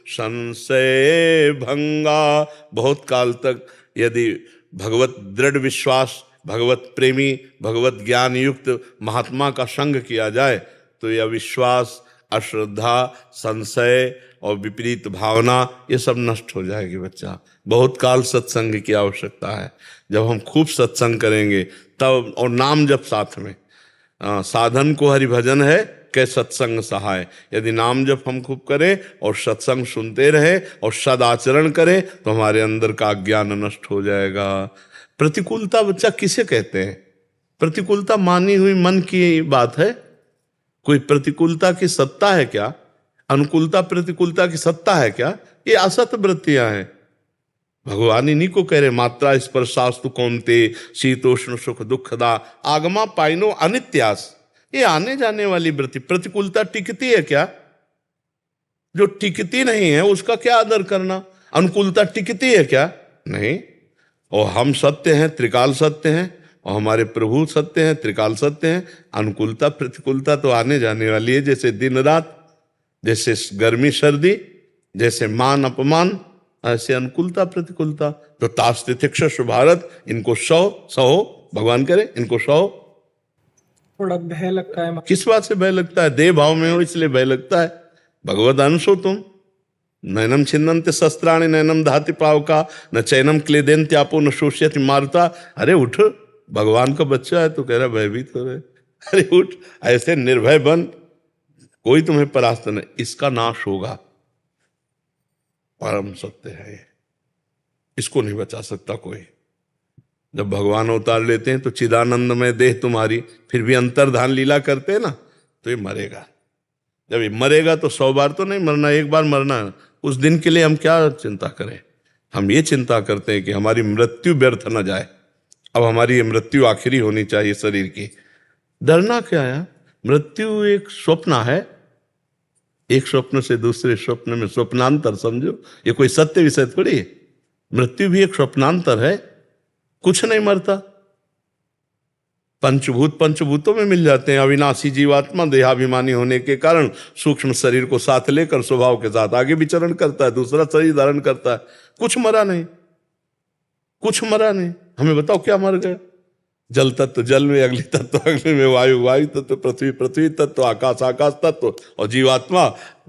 संशय भंगा। बहुत काल तक यदि भगवत दृढ़ विश्वास, भगवत प्रेमी, भगवत ज्ञान युक्त महात्मा का संग किया जाए तो यह विश्वास, अश्रद्धा, संशय और विपरीत भावना ये सब नष्ट हो जाएगी। बच्चा, बहुत काल सत्संग की आवश्यकता है। जब हम खूब सत्संग करेंगे तब, और नाम जप साथ में, साधन को हरिभजन है के सत्संग सहाय। यदि नाम जप हम खूब करें और सत्संग सुनते रहे और सदाचरण करें तो हमारे अंदर का अज्ञान नष्ट हो जाएगा। प्रतिकूलता बच्चा किसे कहते हैं? प्रतिकूलता मानी हुई मन की बात है। कोई प्रतिकूलता की सत्ता है क्या? अनुकूलता प्रतिकूलता की सत्ता है क्या? ये असत वृत्तियां हैं। भगवान इन्हीं को कह रहे, मात्रा स्पर्शास्तु कौन्ते शीतोष्ण सुख दुखदा आगमा पाइनो अनित्यास। ये आने जाने वाली वृत्ति। प्रतिकूलता टिकती है क्या? जो टिकती नहीं है उसका क्या आदर करना? अनुकूलता टिकती है क्या? नहीं। और हम सत्य हैं, त्रिकाल सत्य हैं, और हमारे प्रभु सत्य हैं, त्रिकाल सत्य हैं। अनुकूलता प्रतिकूलता तो आने जाने वाली है, जैसे दिन रात, जैसे गर्मी सर्दी, जैसे मान अपमान, ऐसे अनुकूलता प्रतिकूलता। तो तास्तितिक्षु भारत, इनको सहो भगवान करे, इनको सहो। थोड़ा भय लगता है। किस बात से भय लगता है? देह भाव में हो इसलिए भय लगता है। भगवद अंश हो तुम। नैनम छिन्नन्ते शस्त्राणि नैनम धाति पावका न चैनम क्लेदेन्त्यापो न शोष्यति मारता। अरे उठ, भगवान का बच्चा है तो कह रहा भयभीत हो रहे। अरे उठ, ऐसे निर्भय बन, कोई तुम्हें परास्त नहीं। इसका नाश होगा। परम सत्य है ये, इसको नहीं बचा सकता कोई। जब भगवान अवतार लेते हैं तो चिदानंद में देह तुम्हारी, फिर भी अंतर्धान लीला करते हैं ना, तो ये मरेगा। जब ये मरेगा तो 100 बार तो नहीं मरना, एक बार मरना है। उस दिन के लिए हम क्या चिंता करें? हम ये चिंता करते हैं कि हमारी मृत्यु व्यर्थ न जाए। अब हमारी ये मृत्यु आखिरी होनी चाहिए शरीर की। डरना क्या है? मृत्यु एक स्वप्न है। एक स्वप्न से दूसरे स्वप्न में स्वप्नांतर समझो, ये कोई सत्य विषय थोड़ी है। मृत्यु भी एक स्वप्नांतर है, कुछ नहीं मरता। पंचभूत पंचभूतों में मिल जाते हैं। अविनाशी जीवात्मा देहाभिमानी होने के कारण सूक्ष्म शरीर को साथ लेकर स्वभाव के साथ आगे विचरण करता है, दूसरा शरीर धारण करता है। कुछ मरा नहीं, कुछ मरा नहीं। हमें बताओ क्या मर गया? जल तत्व जल में, अग्नि तत्व अग्नि में, वायु वायु तत्व, पृथ्वी पृथ्वी तत्व, आकाश आकाश तत्व, और जीवात्मा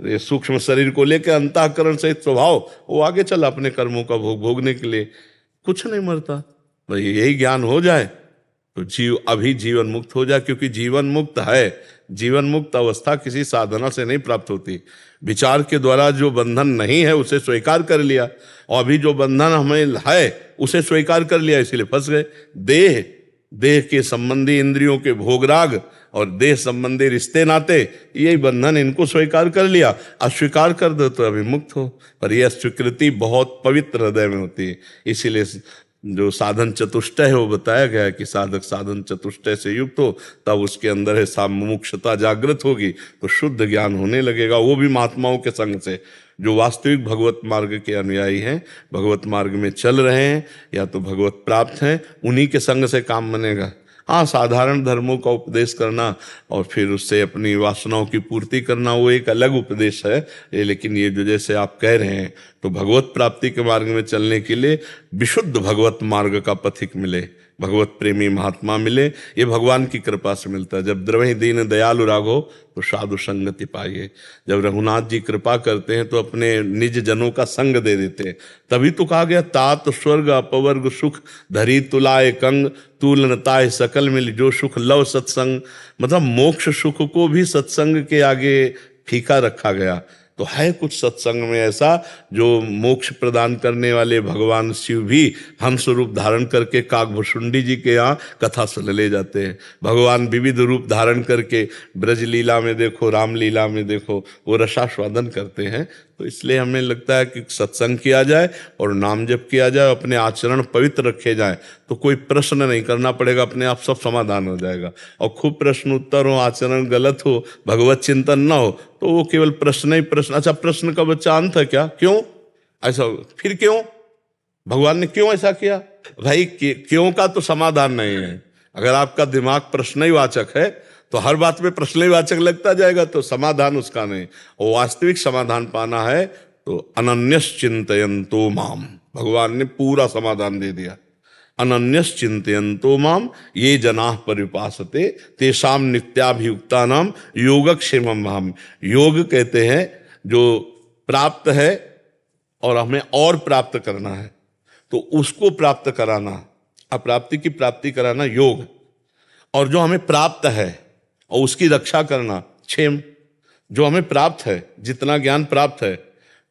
ये सूक्ष्म शरीर को लेकर अंतःकरण सहित स्वभाव वो आगे चला अपने कर्मों का भोग भोगने के लिए। कुछ नहीं मरता। भाई यही ज्ञान हो जाए तो जीव अभी जीवन मुक्त हो जाए, क्योंकि जीवन मुक्त है। जीवन मुक्त अवस्था किसी साधना से नहीं प्राप्त होती। विचार के द्वारा जो बंधन नहीं है उसे स्वीकार कर लिया, और अभी जो बंधन हमें है उसे स्वीकार कर लिया, इसीलिए फंस गए। देह के संबंधी इंद्रियों के भोगराग और देह संबंधी रिश्ते नाते, यही बंधन, इनको स्वीकार कर लिया। अस्वीकार कर दो तो अभी मुक्त हो। पर यह स्वीकृति बहुत पवित्र हृदय में होती है। इसीलिए जो साधन चतुष्टय है वो बताया गया है कि साधक साधन चतुष्टय से युक्त हो, तब उसके अंदर है सामुमुक्षता जागृत होगी तो शुद्ध ज्ञान होने लगेगा, वो भी महात्माओं के संग से। जो वास्तविक भगवत मार्ग के अनुयायी हैं, भगवत मार्ग में चल रहे हैं या तो भगवत प्राप्त हैं, उन्हीं के संग से काम बनेगा। हाँ, साधारण धर्मों का उपदेश करना और फिर उससे अपनी वासनाओं की पूर्ति करना वो एक अलग उपदेश है। लेकिन ये जो जैसे आप कह रहे हैं, तो भगवत प्राप्ति के मार्ग में चलने के लिए विशुद्ध भगवत मार्ग का पथिक मिले, भगवत प्रेमी महात्मा मिले, ये भगवान की कृपा से मिलता है। जब द्रवहि दीन दयालु राघो तो साधु संगति पाइए। जब रघुनाथ जी कृपा करते हैं तो अपने निज जनों का संग दे देते हैं। तभी तो कहा गया तात स्वर्ग अपवर्ग सुख धरी तुलाए कंग तुलनताय सकल मिल जो सुख लव सत्संग। मतलब मोक्ष सुख को भी सत्संग के आगे फीका रखा गया। तो है कुछ सत्संग में ऐसा जो मोक्ष प्रदान करने वाले भगवान शिव भी हंस रूप धारण करके काकभुषुंडी जी के यहाँ कथा सुन ले जाते हैं। भगवान विविध रूप धारण करके ब्रज लीला में देखो, राम लीला में देखो, वो रसास्वादन करते हैं। तो इसलिए हमें लगता है कि सत्संग किया जाए और नाम जप किया जाए, अपने आचरण पवित्र रखे जाए, तो कोई प्रश्न नहीं करना पड़ेगा, अपने आप सब समाधान हो जाएगा। और खूब प्रश्न उत्तर हो, आचरण गलत हो, भगवत चिंतन ना हो, तो वो केवल प्रश्न ही प्रश्न। अच्छा, प्रश्न का बच्चा अंत है क्या? क्यों ऐसा? फिर क्यों? भगवान ने क्यों ऐसा किया? भाई क्यों का तो समाधान नहीं है। अगर आपका दिमाग प्रश्न ही वाचक है तो हर बात में प्रश्न ही वाचक लगता जाएगा, तो समाधान उसका नहीं। और वास्तविक समाधान पाना है तो अनन्यस चिंतयन्तो माम, भगवान ने पूरा समाधान दे दिया। अनन्यस चिंतयन्तो माम ये जनाः परिपासते तेषाम नित्याभियुक्तानाम योगक्षेमम माम। योग कहते हैं जो प्राप्त है और हमें और प्राप्त करना है, तो उसको प्राप्त कराना, अप्राप्ति की प्राप्ति कराना योग। और जो हमें प्राप्त है और उसकी रक्षा करना क्षेम। जो हमें प्राप्त है, जितना ज्ञान प्राप्त है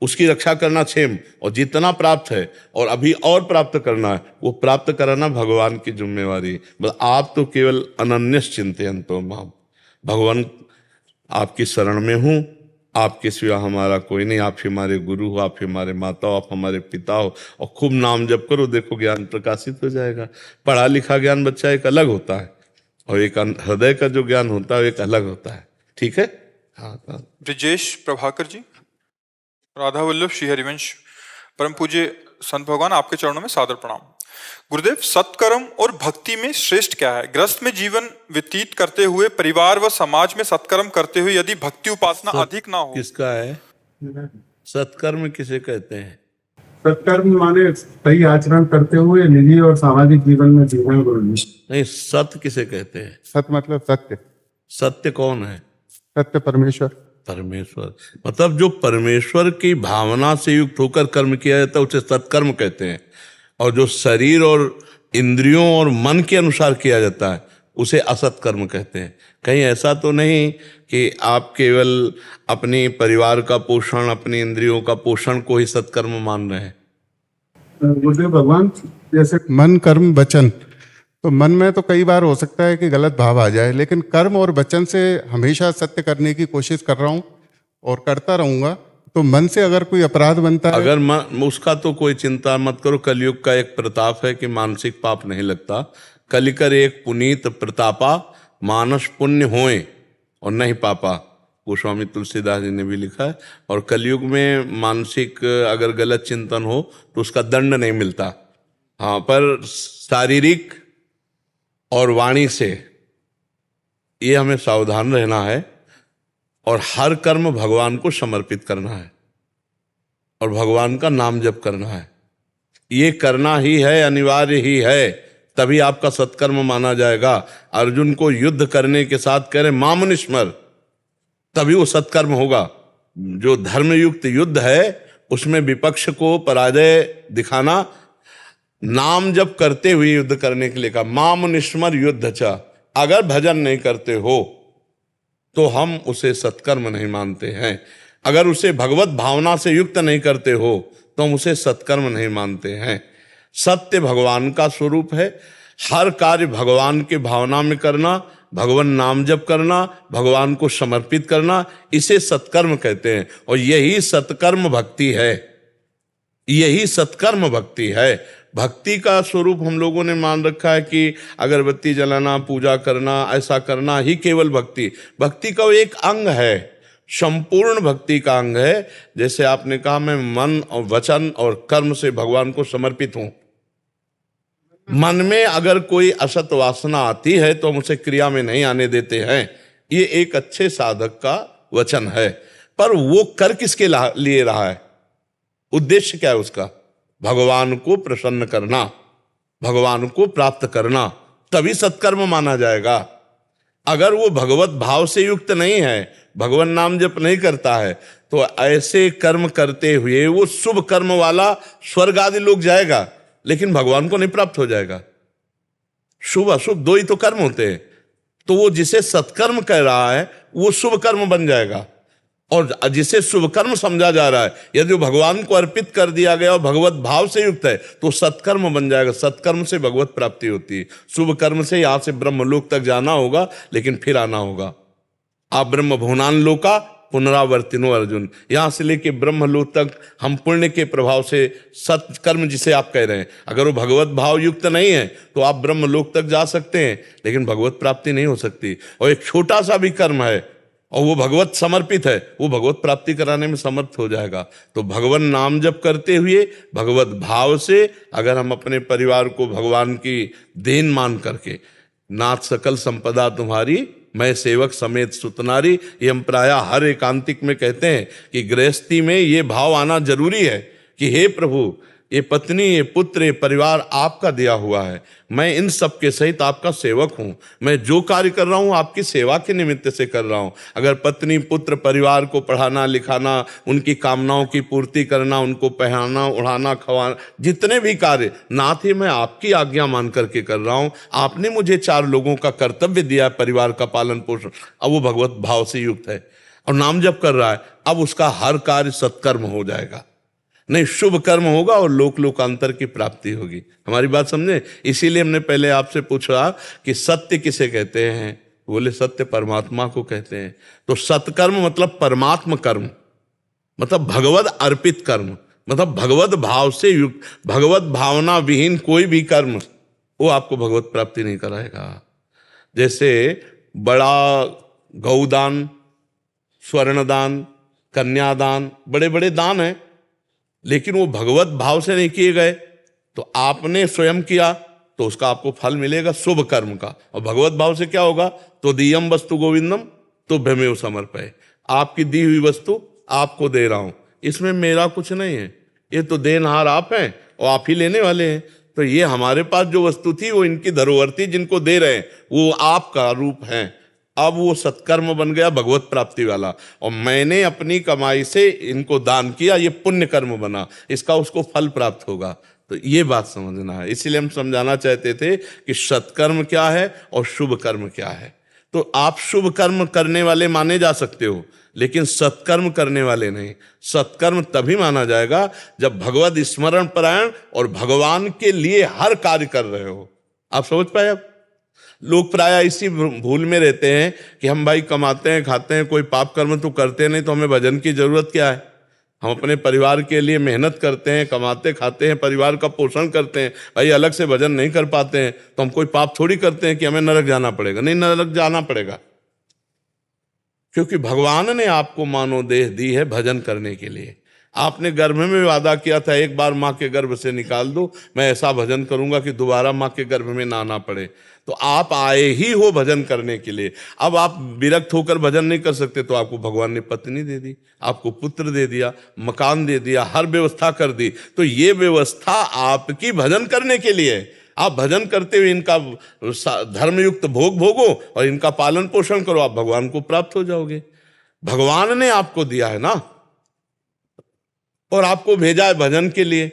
उसकी रक्षा करना क्षेम, और जितना प्राप्त है और अभी और प्राप्त करना है वो प्राप्त कराना भगवान की जिम्मेवारी। बस आप तो केवल अनन्यस चिंतयन्तो माम, भगवान आपकी शरण में हूँ, आपके सिवा हमारा कोई नहीं, आप हमारे गुरु हो, आप हमारे माता हो, आप हमारे पिता हो, और खूब नाम जप करो, देखो ज्ञान प्रकाशित हो जाएगा। पढ़ा लिखा ज्ञान बच्चा एक अलग होता है और एक हृदय का जो ज्ञान होता है एक अलग होता है। ठीक है? हाँ। ब्रिजेश प्रभाकर जी, राधा वल्लभ श्री हरिवंश, परम पूज्य संत भगवान, आपके चरणों में सादर प्रणाम। गुरुदेव, सत्कर्म और भक्ति में श्रेष्ठ क्या है? गृहस्थ में जीवन व्यतीत करते हुए, परिवार व समाज में सत्कर्म करते हुए यदि भक्ति उपासना अधिक ना हो। किसका है सत्कर्म? किसे कहते हैं? सत्कर्म माने सही आचरण करते हुए निजी और सामाजिक जीवन में जीवन गुरु जी। नहीं, सत्य किसे कहते हैं? सत मतलब सत्य। सत्य कौन है? सत्य परमेश्वर। परमेश्वर मतलब जो परमेश्वर की भावना से युक्त होकर कर्म किया जाता है उसे सत्कर्म कहते हैं। और जो शरीर और इंद्रियों और मन के अनुसार किया जाता है उसे असत कर्म कहते हैं। कहीं ऐसा तो नहीं कि आप केवल अपने परिवार का पोषण, अपनी इंद्रियों का पोषण को ही सत्कर्म मान रहे हैं? गुरुदेव भगवान, जैसे मन कर्म वचन, तो मन में तो कई बार हो सकता है कि गलत भाव आ जाए, लेकिन कर्म और वचन से हमेशा सत्य करने की कोशिश कर रहा हूँ और करता रहूंगा। तो मन से अगर कोई अपराध बनता है, अगर मन, उसका तो कोई चिंता मत करो। कलयुग का एक प्रताप है कि मानसिक पाप नहीं लगता। कलिकर एक पुनीत प्रतापा, मानस पुण्य होए और नहीं पापा। गोस्वामी तुलसीदास जी ने भी लिखा है। और कलयुग में मानसिक अगर गलत चिंतन हो तो उसका दंड नहीं मिलता। हाँ, पर शारीरिक और वाणी से ये हमें सावधान रहना है और हर कर्म भगवान को समर्पित करना है और भगवान का नाम जप करना है। ये करना ही है, अनिवार्य ही है, तभी आपका सत्कर्म माना जाएगा। अर्जुन को युद्ध करने के साथ कह रहे मामनिस्मर, तभी वो सत्कर्म होगा। जो धर्मयुक्त युद्ध है उसमें विपक्ष को पराजय दिखाना, नाम जप करते हुए युद्ध करने के लिए कहा। मामनिस्मर युद्ध च, अगर भजन नहीं करते हो तो हम उसे सत्कर्म नहीं मानते हैं। अगर उसे भगवत भावना से युक्त नहीं करते हो तो हम उसे सत्कर्म नहीं मानते हैं। सत्य भगवान का स्वरूप है। हर कार्य भगवान के भावना में करना, भगवान नाम जप करना, भगवान को समर्पित करना, इसे सत्कर्म कहते हैं। और यही सत्कर्म भक्ति है, यही सत्कर्म भक्ति है। भक्ति का स्वरूप हम लोगों ने मान रखा है कि अगरबत्ती जलाना, पूजा करना, ऐसा करना ही केवल भक्ति। भक्ति का एक अंग है, संपूर्ण भक्ति का अंग है। जैसे आपने कहा मैं मन और वचन और कर्म से भगवान को समर्पित हूं। मन में अगर कोई असत वासना आती है तो हम उसे क्रिया में नहीं आने देते हैं। ये एक अच्छे साधक का वचन है। पर वो कर किसके लिए रहा है? उद्देश्य क्या है उसका? भगवान को प्रसन्न करना, भगवान को प्राप्त करना, तभी सत्कर्म माना जाएगा। अगर वो भगवत भाव से युक्त नहीं है, भगवान नाम जप नहीं करता है, तो ऐसे कर्म करते हुए वो शुभ कर्म वाला स्वर्ग आदि लोग जाएगा, लेकिन भगवान को नहीं प्राप्त हो जाएगा। शुभ अशुभ दो ही तो कर्म होते हैं। तो वो जिसे सत्कर्म कह रहा है वो शुभ कर्म बन जाएगा, और जिसे शुभ कर्म समझा जा रहा है यदि वो भगवान को अर्पित कर दिया गया और भगवत भाव से युक्त है तो सत्कर्म बन जाएगा। सत्कर्म से भगवत प्राप्ति होती है। शुभ कर्म से यहां से ब्रह्मलोक तक जाना होगा, लेकिन फिर आना होगा। आप ब्रह्म भुवनान लोका पुनरावर्तिनो अर्जुन, यहां से लेके ब्रह्मलोक तक हम पुण्य के प्रभाव से सत्कर्म जिसे आप कह रहे हैं, अगर वो भगवत भाव युक्त नहीं है तो आप ब्रह्मलोक तक जा सकते हैं, लेकिन भगवत प्राप्ति नहीं हो सकती। और एक छोटा सा भी कर्म है और वो भगवत समर्पित है, वो भगवत प्राप्ति कराने में समर्थ हो जाएगा। तो भगवान नाम जप करते हुए भगवत भाव से अगर हम अपने परिवार को भगवान की देन मान करके, नाथ सकल संपदा तुम्हारी मैं सेवक समेत सुतनारी, ये हम प्राय हर एकांतिक में कहते हैं कि गृहस्थी में ये भाव आना जरूरी है कि हे प्रभु, ये पत्नी, ये पुत्र, ये परिवार आपका दिया हुआ है, मैं इन सब के सहित आपका सेवक हूं। मैं जो कार्य कर रहा हूं आपकी सेवा के निमित्त से कर रहा हूं। अगर पत्नी, पुत्र, परिवार को पढ़ाना लिखाना, उनकी कामनाओं की पूर्ति करना, उनको पहनाना, उड़ाना, खवाना, जितने भी कार्य नाथ ही मैं आपकी आज्ञा मान करके कर रहा हूं। आपने मुझे 4 लोगों का कर्तव्य दिया, परिवार का पालन पोषण, अब वो भगवत भाव से युक्त है और नाम जप कर रहा है, अब उसका हर कार्य सत्कर्म हो जाएगा, नहीं शुभ कर्म होगा और लोक लोकांतर की प्राप्ति होगी। हमारी बात समझे? इसीलिए हमने पहले आपसे पूछा कि सत्य किसे कहते हैं, बोले सत्य परमात्मा को कहते हैं। तो सत्कर्म मतलब परमात्म कर्म, मतलब भगवत अर्पित कर्म, मतलब भगवत भाव से युक्त, भगवत भावना विहीन कोई भी कर्म वो आपको भगवत प्राप्ति नहीं कराएगा। जैसे बड़ा गौदान, स्वर्णदान, कन्यादान, बड़े बड़े दान हैं, लेकिन वो भगवत भाव से नहीं किए गए तो आपने स्वयं किया तो उसका आपको फल मिलेगा शुभ कर्म का। और भगवत भाव से क्या होगा? तो दियम वस्तु गोविंदम तो भ्रमेव समर्पय, आपकी दी हुई वस्तु आपको दे रहा हूं, इसमें मेरा कुछ नहीं है, ये तो देनहार आप हैं और आप ही लेने वाले हैं। तो ये हमारे पास जो वस्तु थी वो इनकी धरोहर थी, जिनको दे रहे हैं वो आपका रूप है। अब वो सत्कर्म बन गया भगवत प्राप्ति वाला, और मैंने अपनी कमाई से इनको दान किया, ये पुण्य कर्म बना, इसका उसको फल प्राप्त होगा। तो ये बात समझना है। इसीलिए हम समझाना चाहते थे कि सत्कर्म क्या है और शुभ कर्म क्या है। तो आप शुभ कर्म करने वाले माने जा सकते हो, लेकिन सत्कर्म करने वाले नहीं। सत्कर्म तभी माना जाएगा जब भगवत स्मरण परायण और भगवान के लिए हर कार्य कर रहे हो। आप समझ पाए? अब लोग प्राय इसी भूल में रहते हैं कि हम भाई कमाते हैं, खाते हैं, कोई पाप कर्म तो करते नहीं, तो हमें भजन की जरूरत क्या है? हम अपने परिवार के लिए मेहनत करते हैं, कमाते खाते हैं, परिवार का पोषण करते हैं, भाई अलग से भजन नहीं कर पाते हैं तो हम कोई पाप थोड़ी करते हैं कि हमें नरक जाना पड़ेगा। नहीं, नरक जाना पड़ेगा, क्योंकि भगवान ने आपको मानव देह दी है भजन करने के लिए। आपने गर्भ में वादा किया था, एक बार माँ के गर्भ से निकाल दो, मैं ऐसा भजन करूंगा कि दोबारा माँ के गर्भ में ना आना पड़े। तो आप आए ही हो भजन करने के लिए। अब आप विरक्त होकर भजन नहीं कर सकते, तो आपको भगवान ने पत्नी दे दी, आपको पुत्र दे दिया, मकान दे दिया, हर व्यवस्था कर दी। तो ये व्यवस्था आपकी भजन करने के लिए। आप भजन करते हुए इनका धर्मयुक्त भोग भोगो और इनका पालन पोषण करो, आप भगवान को प्राप्त हो जाओगे। भगवान ने आपको दिया है ना, और आपको भेजा है भजन के लिए।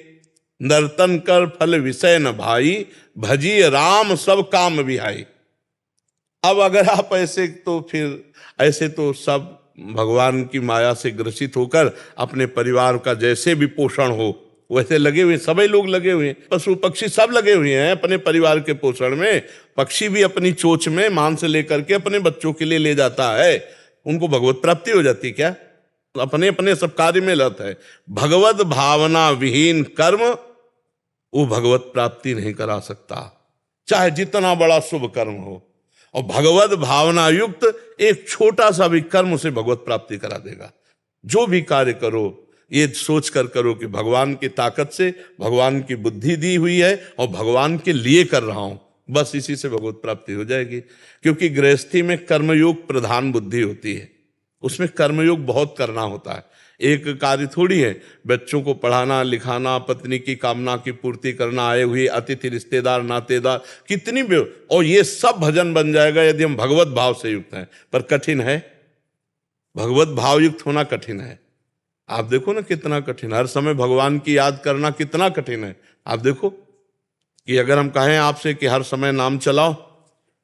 नर्तन कर फल विषय न भाई, भजी राम सब काम विहाई। अब अगर आप ऐसे, तो फिर ऐसे तो सब भगवान की माया से ग्रसित होकर अपने परिवार का जैसे भी पोषण हो वैसे लगे हुए, सभी लोग लगे हुए हैं, पशु पक्षी सब लगे हुए हैं अपने परिवार के पोषण में। पक्षी भी अपनी चोंच में मांस लेकर के अपने बच्चों के लिए ले जाता है, उनको भगवत प्राप्ति हो जाती है क्या? अपने अपने सब कार्य में लत है। भगवत भावना विहीन कर्म वो भगवत प्राप्ति नहीं करा सकता, चाहे जितना बड़ा शुभ कर्म हो। और भगवत भावना युक्त एक छोटा सा भी कर्म उसे भगवत प्राप्ति करा देगा। जो भी कार्य करो ये सोच कर करो कि भगवान की ताकत से, भगवान की बुद्धि दी हुई है और भगवान के लिए कर रहा हूं, बस इसी से भगवत प्राप्ति हो जाएगी। क्योंकि गृहस्थी में कर्मयोग प्रधान बुद्धि होती है, उसमें कर्मयोग बहुत करना होता है। एक कार्य थोड़ी है, बच्चों को पढ़ाना लिखाना, पत्नी की कामना की पूर्ति करना, आए हुए अतिथि रिश्तेदार नातेदार, कितनी भी, और ये सब भजन बन जाएगा यदि हम भगवत भाव से युक्त हैं। पर कठिन है, भगवत भाव युक्त होना कठिन है। आप देखो ना कितना कठिन, हर समय भगवान की याद करना कितना कठिन है। आप देखो कि अगर हम कहें आपसे कि हर समय नाम चलाओ,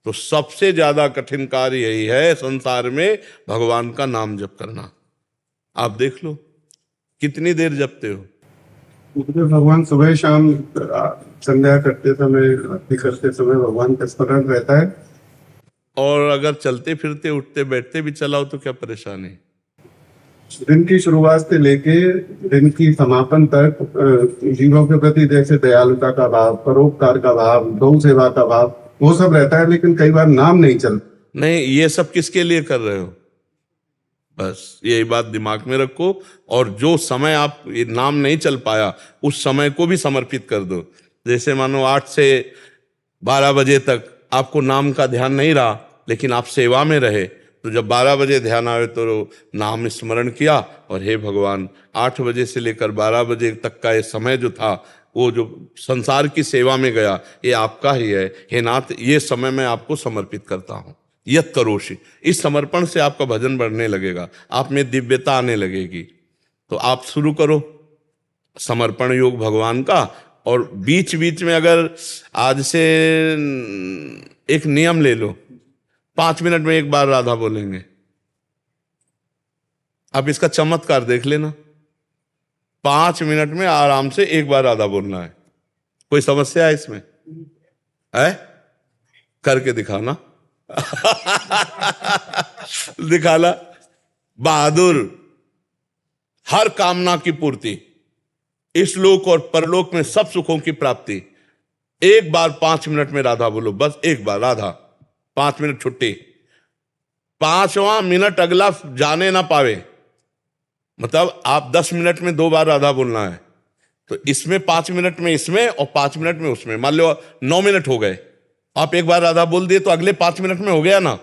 तो सबसे ज्यादा कठिन कार्य यही है संसार में, भगवान का नाम जप करना। आप देख लो कितनी देर जपते हो। मुझे भगवान सुबह शाम संध्या करते समय, आरती करते समय भगवान का स्मरण रहता है। और अगर चलते फिरते उठते बैठते भी चलाओ तो क्या परेशानी? दिन की शुरुआत से लेके दिन की समापन तक जीवों के प्रति जैसे दयालुता का भाव, परोपकार का भाव, गौ सेवा का भाव, वो सब रहता है। लेकिन कई बार नाम नहीं चलता। नहीं, ये सब किसके लिए कर रहे हो? बस यही बात दिमाग में रखो। और जो समय आप ये नाम नहीं चल पाया, उस समय को भी समर्पित कर दो। जैसे मानो 8 से 12 बजे तक आपको नाम का ध्यान नहीं रहा, लेकिन आप सेवा में रहे, तो जब 12 बजे ध्यान आए तो नाम स्मरण किया, और हे भगवान 8 बजे से लेकर 12 बजे तक का ये समय जो था, वो जो संसार की सेवा में गया, ये आपका ही है। हे नाथ, ये समय मैं आपको समर्पित करता हूँ। यत करोषि, इस समर्पण से आपका भजन बढ़ने लगेगा, आप में दिव्यता आने लगेगी। तो आप शुरू करो समर्पण योग भगवान का। और बीच बीच में अगर आज से एक नियम ले लो, 5 मिनट में एक बार राधा बोलेंगे। आप इसका चमत्कार देख लेना, 5 मिनट में आराम से एक बार राधा बोलना है। कोई समस्या है इसमें? है? करके दिखाना। दिखाना। बहादुर, हर कामना की पूर्ति, इस लोक और परलोक में सब सुखों की प्राप्ति। एक बार 5 मिनट में राधा बोलो, बस एक बार राधा, 5 मिनट छुट्टी। 5वां मिनट अगला जाने ना पावे, मतलब आप 10 मिनट में 2 बार राधा बोलना है, तो इसमें 5 मिनट में इसमें और 5 मिनट में उसमें। मान लो 9 मिनट हो गए, आप एक बार राधा बोल दिए तो अगले 5 मिनट में हो गया ना।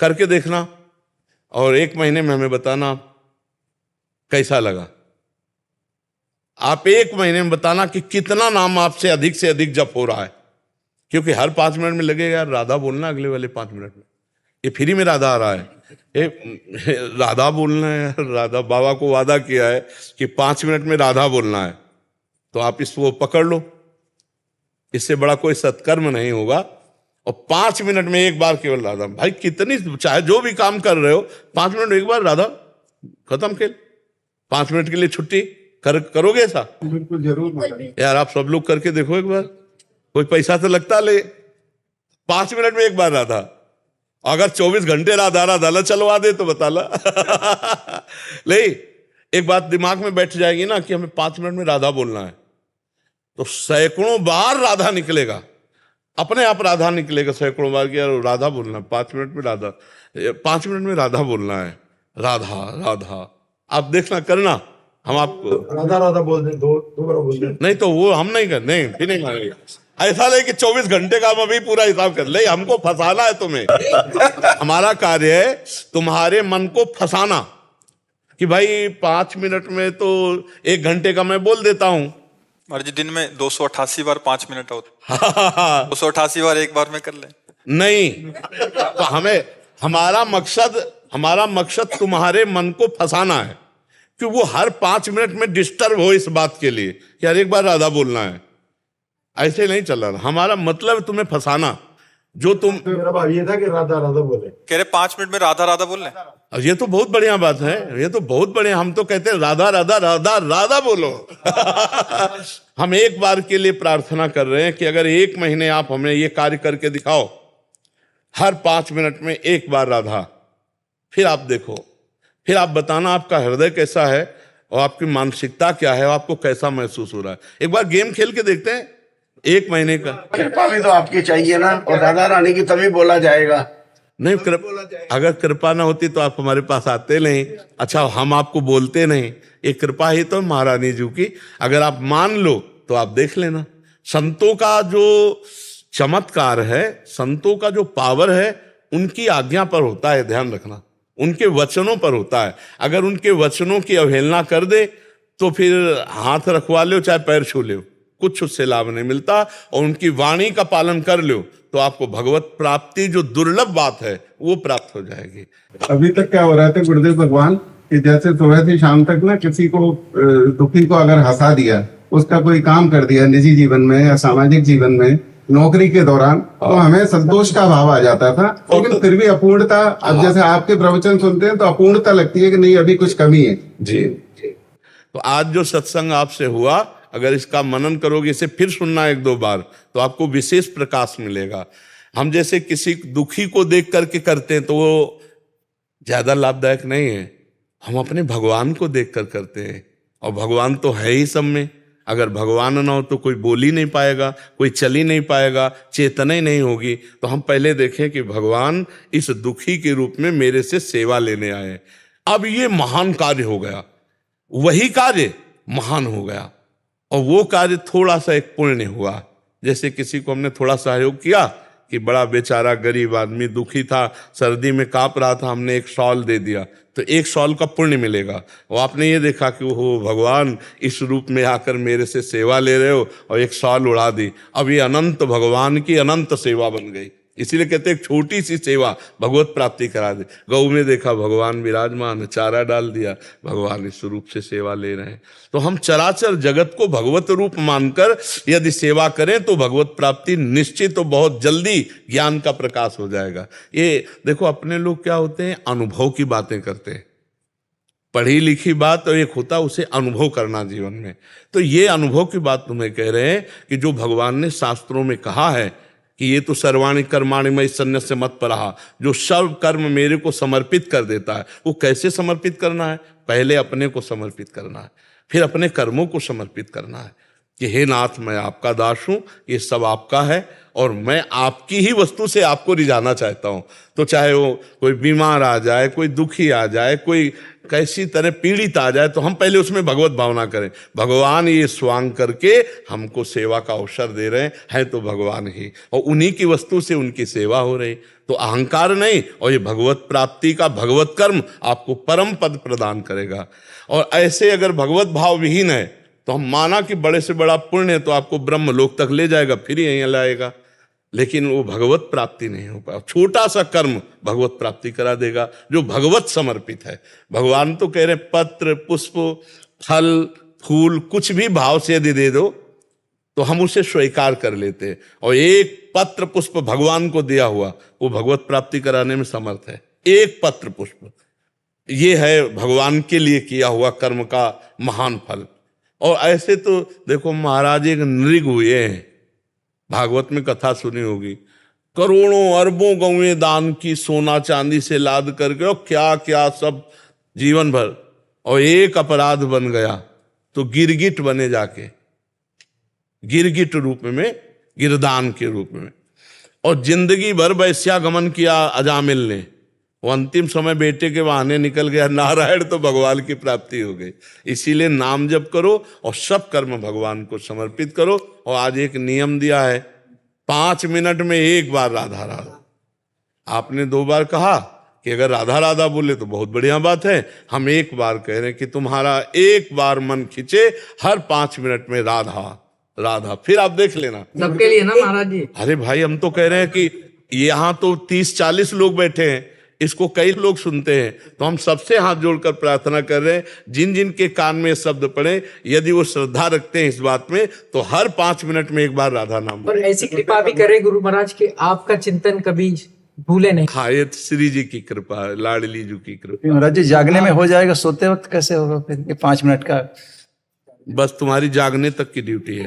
करके देखना और 1 महीने में हमें बताना कैसा लगा। आप 1 महीने में बताना कि कितना नाम आपसे अधिक से अधिक जप हो रहा है। क्योंकि हर 5 मिनट में लगेगा यार राधा बोलना, अगले वाले 5 मिनट में ये फ्री में राधा आ रहा है, राधा बोलना है। राधा बाबा को वादा किया है कि 5 मिनट में राधा बोलना है, तो आप इसको पकड़ लो, इससे बड़ा कोई सत्कर्म नहीं होगा। और 5 मिनट में एक बार केवल राधा। भाई कितनी, चाहे जो भी काम कर रहे हो, 5 मिनट में एक बार राधा, खत्म खेल। 5 मिनट के लिए छुट्टी करोगे ऐसा? बिल्कुल जरूर यार, आप सब लोग करके देखो एक बार, कोई पैसा तो लगता ले। 5 मिनट में एक बार राधा। अगर 24 घंटे राधा राधा चलवा दे तो बता ला। नहीं, एक बात दिमाग में बैठ जाएगी ना कि हमें 5 मिनट में राधा बोलना है, तो सैकड़ों बार राधा निकलेगा। अपने आप राधा निकलेगा सैकड़ों बार की, यार राधा बोलना 5 मिनट में राधा, 5 मिनट में राधा बोलना है, राधा राधा। आप देखना करना, हम आपको राधा राधा बोल दें, दो बार बोल दें। नहीं तो वो हम नहीं कर, नहीं फिर नहीं मानेंगे। ऐसा नहीं कि 24 घंटे का हम अभी पूरा हिसाब कर ले, हमको फंसाना है तुम्हें। हमारा कार्य है तुम्हारे मन को फंसाना कि भाई 5 मिनट में तो 1 घंटे का मैं बोल देता हूं। महाराज जी दिन में 288 बार 5 मिनट होता, 288 बार एक बार में कर ले। नहीं, तो हमारा मकसद तुम्हारे मन को फंसाना है कि वो हर 5 मिनट में डिस्टर्ब हो इस बात के लिए कि हर एक बार राधा बोलना है। ऐसे नहीं चल रहा, हमारा मतलब तुम्हें फंसाना। जो तुम, मेरा भाव ये था कि राधा राधा बोले, कह रहे 5 मिनट में राधा राधा बोल ले। ये तो बहुत बढ़िया बात है, ये तो बहुत बढ़िया। हम तो कहते हैं राधा राधा राधा राधा बोलो। हम एक बार के लिए प्रार्थना कर रहे हैं कि अगर 1 महीने आप हमें ये कार्य करके दिखाओ, हर 5 मिनट में 1 बार राधा, फिर आप देखो, फिर आप बताना आपका हृदय कैसा है और आपकी मानसिकता क्या है, आपको कैसा महसूस हो रहा है। एक बार गेम खेल के देखते हैं 1 महीने का। कृपा भी तो आपकी चाहिए ना, और राधा रानी की तभी बोला जाएगा। नहीं, अगर कृपा ना होती तो आप हमारे पास आते नहीं। अच्छा, हम आपको बोलते नहीं, ये कृपा ही तो महारानी जी की। अगर आप मान लो तो आप देख लेना। संतों का जो चमत्कार है, संतों का जो पावर है, उनकी आज्ञा पर होता है, ध्यान रखना, उनके वचनों पर होता है। अगर उनके वचनों की अवहेलना कर दे तो फिर हाथ रखवा लो चाहे पैर छू लो, कुछ उससे लाभ नहीं मिलता। और उनकी वाणी का पालन कर लो तो आपको भगवत प्राप्ति, जो दुर्लभ बात है, वो प्राप्त हो जाएगी। अभी तक क्या हो रहा था गुरुदेव भगवान कि जैसे सुबह से शाम तक ना किसी को दुखी को अगर हंसा दिया, उसका कोई काम कर दिया निजी जीवन में या सामाजिक जीवन में, नौकरी के दौरान, तो हमें संतोष का भाव आ जाता था। लेकिन फिर भी अपूर्णता, अब जैसे आपके प्रवचन सुनते हैं तो अपूर्णता लगती है कि नहीं अभी कुछ कमी है। जी, तो आज जो सत्संग आपसे हुआ, अगर इसका मनन करोगे, इसे फिर सुनना 1-2 बार, तो आपको विशेष प्रकाश मिलेगा। हम जैसे किसी दुखी को देख करके करते हैं तो वो ज्यादा लाभदायक नहीं है। हम अपने भगवान को देख कर करते हैं, और भगवान तो है ही सब में। अगर भगवान ना हो तो कोई बोल ही नहीं पाएगा, कोई चल ही नहीं पाएगा, चेतना ही नहीं होगी। तो हम पहले देखें कि भगवान इस दुखी के रूप में मेरे से सेवा लेने आए। अब ये महान कार्य हो गया, वही कार्य महान हो गया, और वो कार्य थोड़ा सा एक पुण्य हुआ। जैसे किसी को हमने थोड़ा सहयोग किया कि बड़ा बेचारा गरीब आदमी दुखी था, सर्दी में कांप रहा था, हमने एक शॉल दे दिया, तो 1 शॉल का पुण्य मिलेगा। और आपने ये देखा कि वो भगवान इस रूप में आकर मेरे से सेवा ले रहे हो, और 1 शॉल उड़ा दी। अब ये अनंत भगवान की अनंत सेवा बन गई। इसीलिए कहते हैं एक छोटी सी सेवा भगवत प्राप्ति करा दे। गऊ में देखा भगवान विराजमान, चारा डाल दिया, भगवान इस रूप से सेवा ले रहे हैं। तो हम चराचर जगत को भगवत रूप मानकर यदि सेवा करें तो भगवत प्राप्ति निश्चित तो बहुत जल्दी ज्ञान का प्रकाश हो जाएगा। ये देखो, अपने लोग क्या होते हैं, अनुभव की बातें करते हैं। पढ़ी लिखी बात तो एक होता, उसे अनुभव करना जीवन में। तो ये अनुभव की बात तुम्हें कह रहे हैं कि जो भगवान ने शास्त्रों में कहा है कि ये तो सर्वाणि कर्माणि मयि सन्न्यस्य मत्परः, जो सर्व कर्म मेरे को समर्पित कर देता है। वो कैसे समर्पित करना है? पहले अपने को समर्पित करना है, फिर अपने कर्मों को समर्पित करना है कि हे नाथ, मैं आपका दास हूं, ये सब आपका है, और मैं आपकी ही वस्तु से आपको रिझाना चाहता हूं। तो चाहे वो कोई बीमार आ जाए, कोई दुखी आ जाए, कोई कैसी तरह पीड़ित आ जाए, तो हम पहले उसमें भगवत भावना करें। भगवान ये स्वांग करके हमको सेवा का अवसर दे रहे हैं तो भगवान ही, और उन्हीं की वस्तु से उनकी सेवा हो रही। तो अहंकार नहीं, और ये भगवत प्राप्ति का भगवत कर्म आपको परम पद प्रदान करेगा। और ऐसे अगर भगवत भाव विहीन है तो हम माना कि बड़े से बड़ा पुण्य है तो आपको ब्रह्म लोक तक ले जाएगा, फिर यहीं लाएगा, लेकिन वो भगवत प्राप्ति नहीं हो पाया। छोटा सा कर्म भगवत प्राप्ति करा देगा जो भगवत समर्पित है। भगवान तो कह रहे पत्र पुष्प फल फूल कुछ भी भाव से यदि दे दो तो हम उसे स्वीकार कर लेते हैं, और एक पत्र पुष्प भगवान को दिया हुआ वो भगवत प्राप्ति कराने में समर्थ है। एक पत्र पुष्प, ये है भगवान के लिए किया हुआ कर्म का महान फल। और ऐसे तो देखो, महाराज एक नृग हुए हैं, भागवत में कथा सुनी होगी, करोड़ों अरबों गौएं दान की, सोना चांदी से लाद करके, और क्या क्या सब जीवन भर, और एक अपराध बन गया तो गिरगिट बने जाके, गिरगिट रूप में, गिरदान के रूप में। और जिंदगी भर वैश्यागमन किया अजामिल ने, वो अंतिम समय बेटे के बहाने निकल गया नारायण, तो भगवान की प्राप्ति हो गई। इसीलिए नाम जप करो और सब कर्म भगवान को समर्पित करो। और आज एक नियम दिया है, 5 मिनट में एक बार राधा राधा। आपने 2 बार कहा कि अगर राधा राधा बोले तो बहुत बढ़िया बात है, हम एक बार कह रहे हैं कि तुम्हारा एक बार मन खिंचे हर 5 मिनट में राधा राधा, फिर आप देख लेना सबके लिए ना महाराज जी। अरे भाई, हम तो कह रहे हैं कि यहाँ तो 30-40 लोग बैठे हैं, इसको कई लोग सुनते हैं, तो हम सबसे हाथ जोड़कर प्रार्थना कर रहे हैं, जिन जिन के कान में शब्द पड़े, यदि वो श्रद्धा रखते हैं इस बात में, तो हर 5 मिनट में एक बार राधा नाम। और ऐसी कृपा भी करे गुरु महाराज कि आपका चिंतन कभी भूले नहीं। हाँ, ये श्री जी की कृपा है, लाडली जी की कृपा। महाराज जी जागने में हो जाएगा, सोते वक्त कैसे होगा फिर ये 5 मिनट का? बस तुम्हारी जागने तक की ड्यूटी है।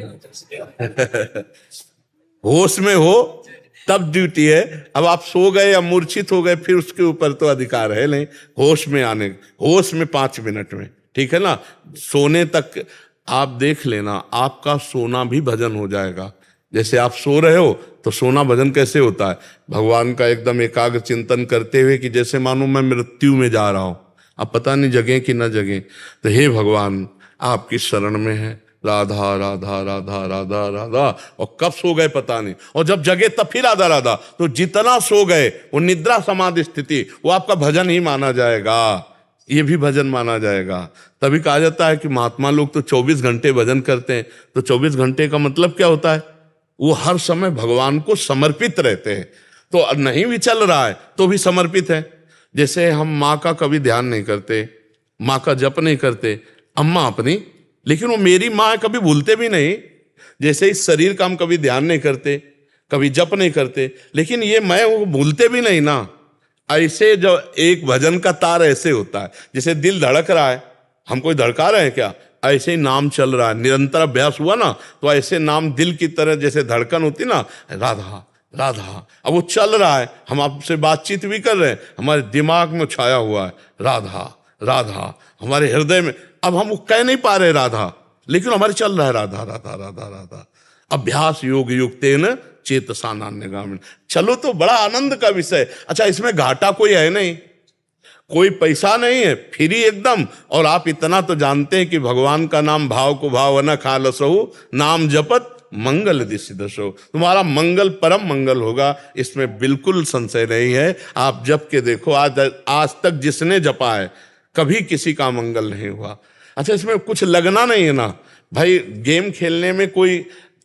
होश में हो तब ड्यूटी है। अब आप सो गए या मूर्छित हो गए, फिर उसके ऊपर तो अधिकार है नहीं। होश में आने, होश में 5 मिनट में, ठीक है ना। सोने तक आप देख लेना, आपका सोना भी भजन हो जाएगा। जैसे आप सो रहे हो तो सोना भजन कैसे होता है, भगवान का एकदम एकाग्र चिंतन करते हुए, कि जैसे मानो मैं मृत्यु में जा रहा हूं, अब पता नहीं जगें कि न जगें। तो हे भगवान, आपकी शरण में है, राधा राधा राधा राधा राधा, और कब सो गए पता नहीं, और जब जगे तब फिर राधा राधा। तो जितना सो गए वो निद्रा समाधि स्थिति, वो आपका भजन ही माना जाएगा, ये भी भजन माना जाएगा। तभी कहा जाता है कि महात्मा लोग तो 24 घंटे भजन करते हैं। तो 24 घंटे का मतलब क्या होता है, वो हर समय भगवान को समर्पित रहते हैं। तो नहीं भी चल रहा है तो भी समर्पित है। जैसे हम माँ का कभी ध्यान नहीं करते, माँ का जप नहीं करते, अम्मा अपनी, लेकिन वो मेरी माँ है, कभी भूलते भी नहीं। जैसे इस शरीर का हम कभी ध्यान नहीं करते, कभी जप नहीं करते, लेकिन ये मैं वो भूलते भी नहीं ना। ऐसे जो एक भजन का तार ऐसे होता है, जैसे दिल धड़क रहा है, हम कोई धड़का रहे हैं क्या, ऐसे ही नाम चल रहा है, निरंतर अभ्यास हुआ ना, तो ऐसे नाम दिल की तरह जैसे धड़कन होती ना, राधा राधा, अब वो चल रहा है। हम आपसे बातचीत भी कर रहे हैं, हमारे दिमाग में छाया हुआ है राधा राधा, हमारे हृदय में। अब हम वो कह नहीं पा रहे राधा, लेकिन हमारे चल रहा है राधा राधा राधा राधा। अभ्यास योग युक्तेन चेतसा नान्यगामिन। चलो, तो बड़ा आनंद का विषय। अच्छा, इसमें घाटा कोई है नहीं, कोई पैसा नहीं है, फ्री एकदम। और आप इतना तो जानते हैं कि भगवान का नाम भाव को भाव न खालसहु, नाम जपत मंगल दिशि दशो, तुम्हारा मंगल परम मंगल होगा, इसमें बिल्कुल संशय नहीं है। आप जप के देखो, आज तक जिसने जपा है कभी किसी का मंगल नहीं हुआ। अच्छा, इसमें कुछ लगना नहीं है ना भाई, गेम खेलने में कोई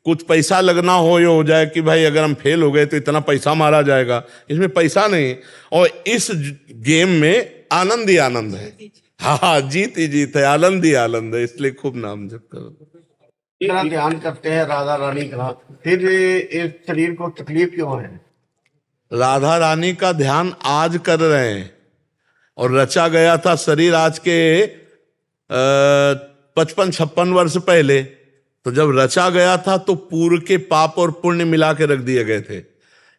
कुछ पैसा लगना हो जाए कि भाई अगर हम फेल हो गए तो इतना पैसा मारा जाएगा, इसमें पैसा नहीं। और इस गेम में आनंद ही आनंद है। हाँ, जीत ही जीत है, आनंद ही आनंद है, इसलिए खूब नाम जप करो। इतना ध्यान करते हैं राधा रानी का, फिर इस शरीर को तकलीफ क्यों है? राधा रानी का ध्यान आज कर रहे हैं, और रचा गया था शरीर आज के 55-56 वर्ष पहले। तो जब रचा गया था तो पूर्व के पाप और पुण्य मिला के रख दिए गए थे।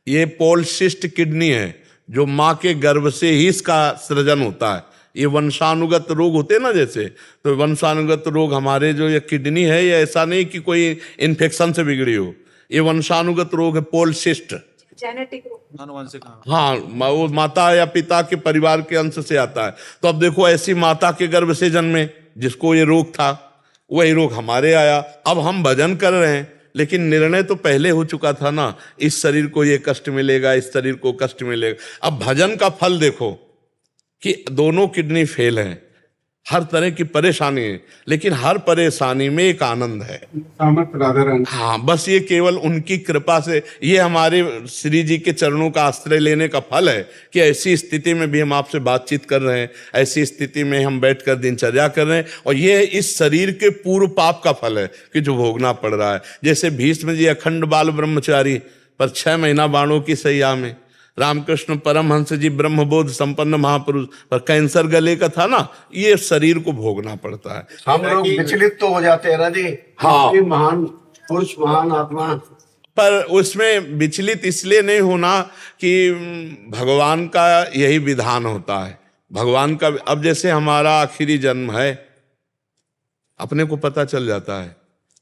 ये पॉलिसिस्ट किडनी है, जो माँ के गर्भ से ही इसका सृजन होता है। ये वंशानुगत रोग होते हैं ना, जैसे, तो वंशानुगत रोग हमारे जो ये किडनी है, ये ऐसा नहीं कि कोई इन्फेक्शन से बिगड़ी हो, ये वंशानुगत रोग है, पॉलिसिस्ट, जेनेटिक। हाँ, वो माता या पिता के परिवार के अंश से आता है। तो अब देखो, ऐसी माता के गर्भ से जन्मे जिसको ये रोग था, वही रोग हमारे आया। अब हम भजन कर रहे हैं, लेकिन निर्णय तो पहले हो चुका था ना, इस शरीर को ये कष्ट मिलेगा, इस शरीर को कष्ट मिलेगा। अब भजन का फल देखो कि दोनों किडनी फेल हैं, हर तरह की परेशानी है, लेकिन हर परेशानी में एक आनंद है। हाँ, बस ये केवल उनकी कृपा से, ये हमारे श्री जी के चरणों का आश्रय लेने का फल है कि ऐसी स्थिति में भी हम आपसे बातचीत कर रहे हैं, ऐसी स्थिति में हम बैठकर दिनचर्या कर रहे हैं। और ये इस शरीर के पूर्व पाप का फल है कि जो भोगना पड़ रहा है। जैसे भीष्म जी अखंड बाल ब्रह्मचारी, पर 6 महीना बाणों की सैया में, रामकृष्ण परमहंस जी ब्रह्मबोध संपन्न महापुरुष, पर कैंसर गले का था ना, ये शरीर को भोगना पड़ता है। हम लोग विचलित तो हो जाते हैं ना जी। हाँ, महान पुरुष, महान आत्मा, पर उसमें विचलित इसलिए नहीं होना कि भगवान का यही विधान होता है। भगवान का, अब जैसे हमारा आखिरी जन्म है, अपने को पता चल जाता है,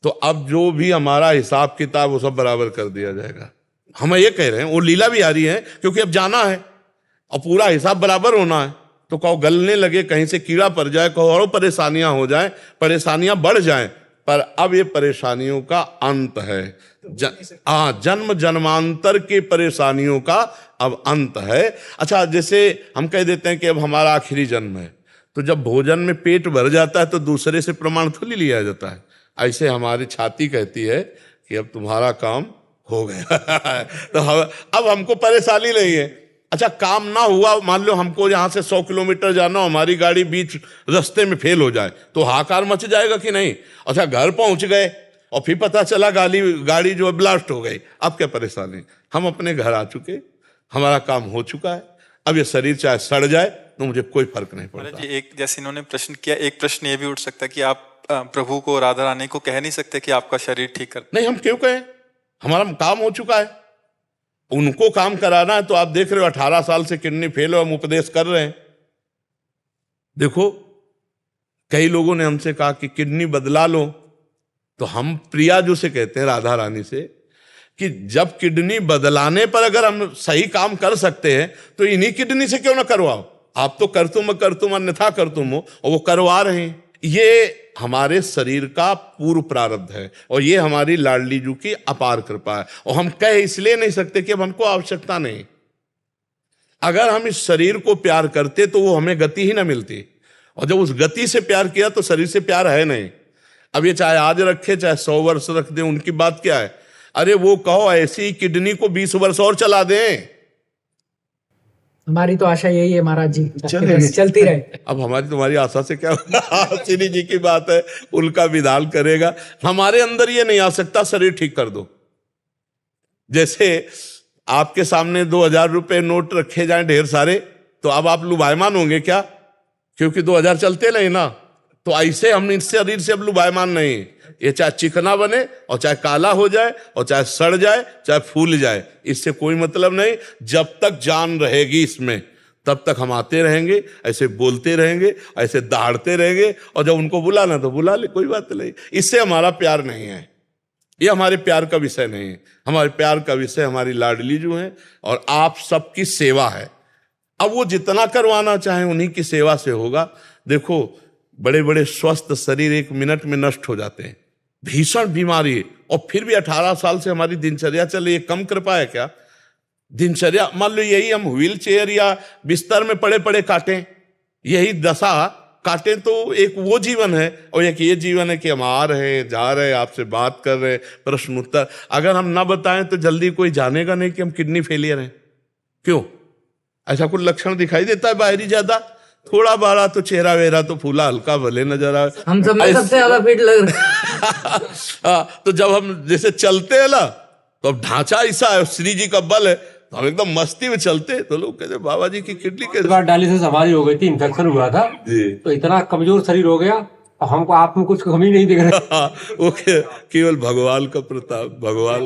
तो अब जो भी हमारा हिसाब किताब वो सब बराबर कर दिया जाएगा। हम ये कह रहे हैं, वो लीला भी आ रही है क्योंकि अब जाना है और पूरा हिसाब बराबर होना है। तो कहो गलने लगे, कहीं से कीड़ा पड़ जाए, कहो और परेशानियां हो जाए, परेशानियां बढ़ जाएं, पर अब ये परेशानियों का अंत है। जन्म जन्मांतर की परेशानियों का अब अंत है। अच्छा, जैसे हम कह देते हैं कि अब हमारा आखिरी जन्म है, तो जब भोजन में पेट भर जाता है तो दूसरे से प्रमाण थोड़ी लिया जाता है। ऐसे हमारी छाती कहती है कि अब तुम्हारा काम हो गया तो अब हमको परेशानी नहीं है। अच्छा, काम ना हुआ, मान लो हमको यहाँ से 100 किलोमीटर जाना, हमारी गाड़ी बीच रास्ते में फेल हो जाए तो हाहाकार मच जाएगा कि नहीं। अच्छा, घर पहुंच गए और फिर पता चला गाड़ी जो है ब्लास्ट हो गई, अब क्या परेशानी। हम अपने घर आ चुके, हमारा काम हो चुका है। अब ये शरीर चाहे सड़ जाए तो मुझे कोई फर्क नहीं पड़ता। जी, एक जैसे इन्होंने प्रश्न किया, एक प्रश्न ये भी उठ सकता है कि आप प्रभु को, राधा रानी को कह नहीं सकते कि आपका शरीर ठीक कर। नहीं, हम क्यों कहें, हमारा काम हो चुका है। उनको काम कराना है तो आप देख रहे हो 18 साल से किडनी फेल हो, हम उपदेश कर रहे हैं। देखो, कई लोगों ने हमसे कहा कि किडनी बदला लो, तो हम प्रिया जो से कहते हैं, राधा रानी से, कि जब किडनी बदलाने पर अगर हम सही काम कर सकते हैं तो इन्हीं किडनी से क्यों ना करवाओ। आप तो कर तुम अन्यथा कर तुम हो, और वो करवा रहे हैं। ये हमारे शरीर का पूर्व प्रारब्ध है और ये हमारी लाडली जू की अपार कृपा है। और हम कह इसलिए नहीं सकते कि अब हमको आवश्यकता नहीं। अगर हम इस शरीर को प्यार करते तो वो हमें गति ही ना मिलती, और जब उस गति से प्यार किया तो शरीर से प्यार है नहीं। अब ये चाहे आज रखे चाहे 100 वर्ष रख दे, उनकी बात क्या है। अरे वो कहो ऐसी किडनी को 20 वर्ष और चला दें। हमारी तो आशा यही है महाराज जी, चलती रहे। अब हमारी तुम्हारी आशा से क्या होगा श्री जी की बात है, उनका विधान करेगा। हमारे अंदर ये नहीं आ सकता शरीर ठीक कर दो। जैसे आपके सामने 2000 रुपए नोट रखे जाएं ढेर सारे, तो अब आप लुभायमान होंगे क्या, क्योंकि 2000 चलते नहीं ना। तो ऐसे हम इस शरीर से अब लुभायमान नहीं। ये चाहे चिकना बने और चाहे काला हो जाए और चाहे सड़ जाए चाहे फूल जाए, इससे कोई मतलब नहीं। जब तक जान रहेगी इसमें तब तक हम आते रहेंगे, ऐसे बोलते रहेंगे, ऐसे दहाड़ते रहेंगे, और जब उनको बुलाना तो बुला ले, कोई बात नहीं। इससे हमारा प्यार नहीं है, ये हमारे प्यार का विषय नहीं है। हमारे प्यार का विषय हमारी लाडली जो है और आप सबकी सेवा है। अब वो जितना करवाना चाहे उन्हीं की सेवा से होगा। देखो, बड़े बड़े स्वस्थ शरीर 1 मिनट में नष्ट हो जाते हैं, भीषण बीमारी, और फिर भी 18 साल से हमारी दिनचर्या चल रही है। कम कृपा है क्या? दिनचर्या मान लो यही हम व्हील चेयर या बिस्तर में पड़े पड़े काटें, यही दशा काटें, तो एक वो जीवन है और एक ये जीवन है कि हम आ रहे हैं, जा रहे हैं, आपसे बात कर रहे हैं, प्रश्न उत्तर। अगर हम ना बताएं तो जल्दी कोई जानेगा नहीं कि हम किडनी फेलियर हैं। क्यों? ऐसा कुछ लक्षण दिखाई देता है बाहरी ज्यादा, थोड़ा बड़ा तो चेहरा वेरा तो फूला हल्का भले नजर आए। हम सब में सबसे ज्यादा फिट लग रहा है। तो जब हम जैसे चलते हैं ना, तो अब ढांचा ऐसा है, श्री जी का बल है, तो हम एकदम मस्ती में चलते। तो लोग कहते बाबा जी की किडनी के बार डायलिसिस हमारी हो गई थी, इन्फेक्शन हुआ था तो इतना कमजोर शरीर हो गया, हमको आप में कुछ कमी नहीं दिख रही। वो केवल भगवान का प्रताप, भगवान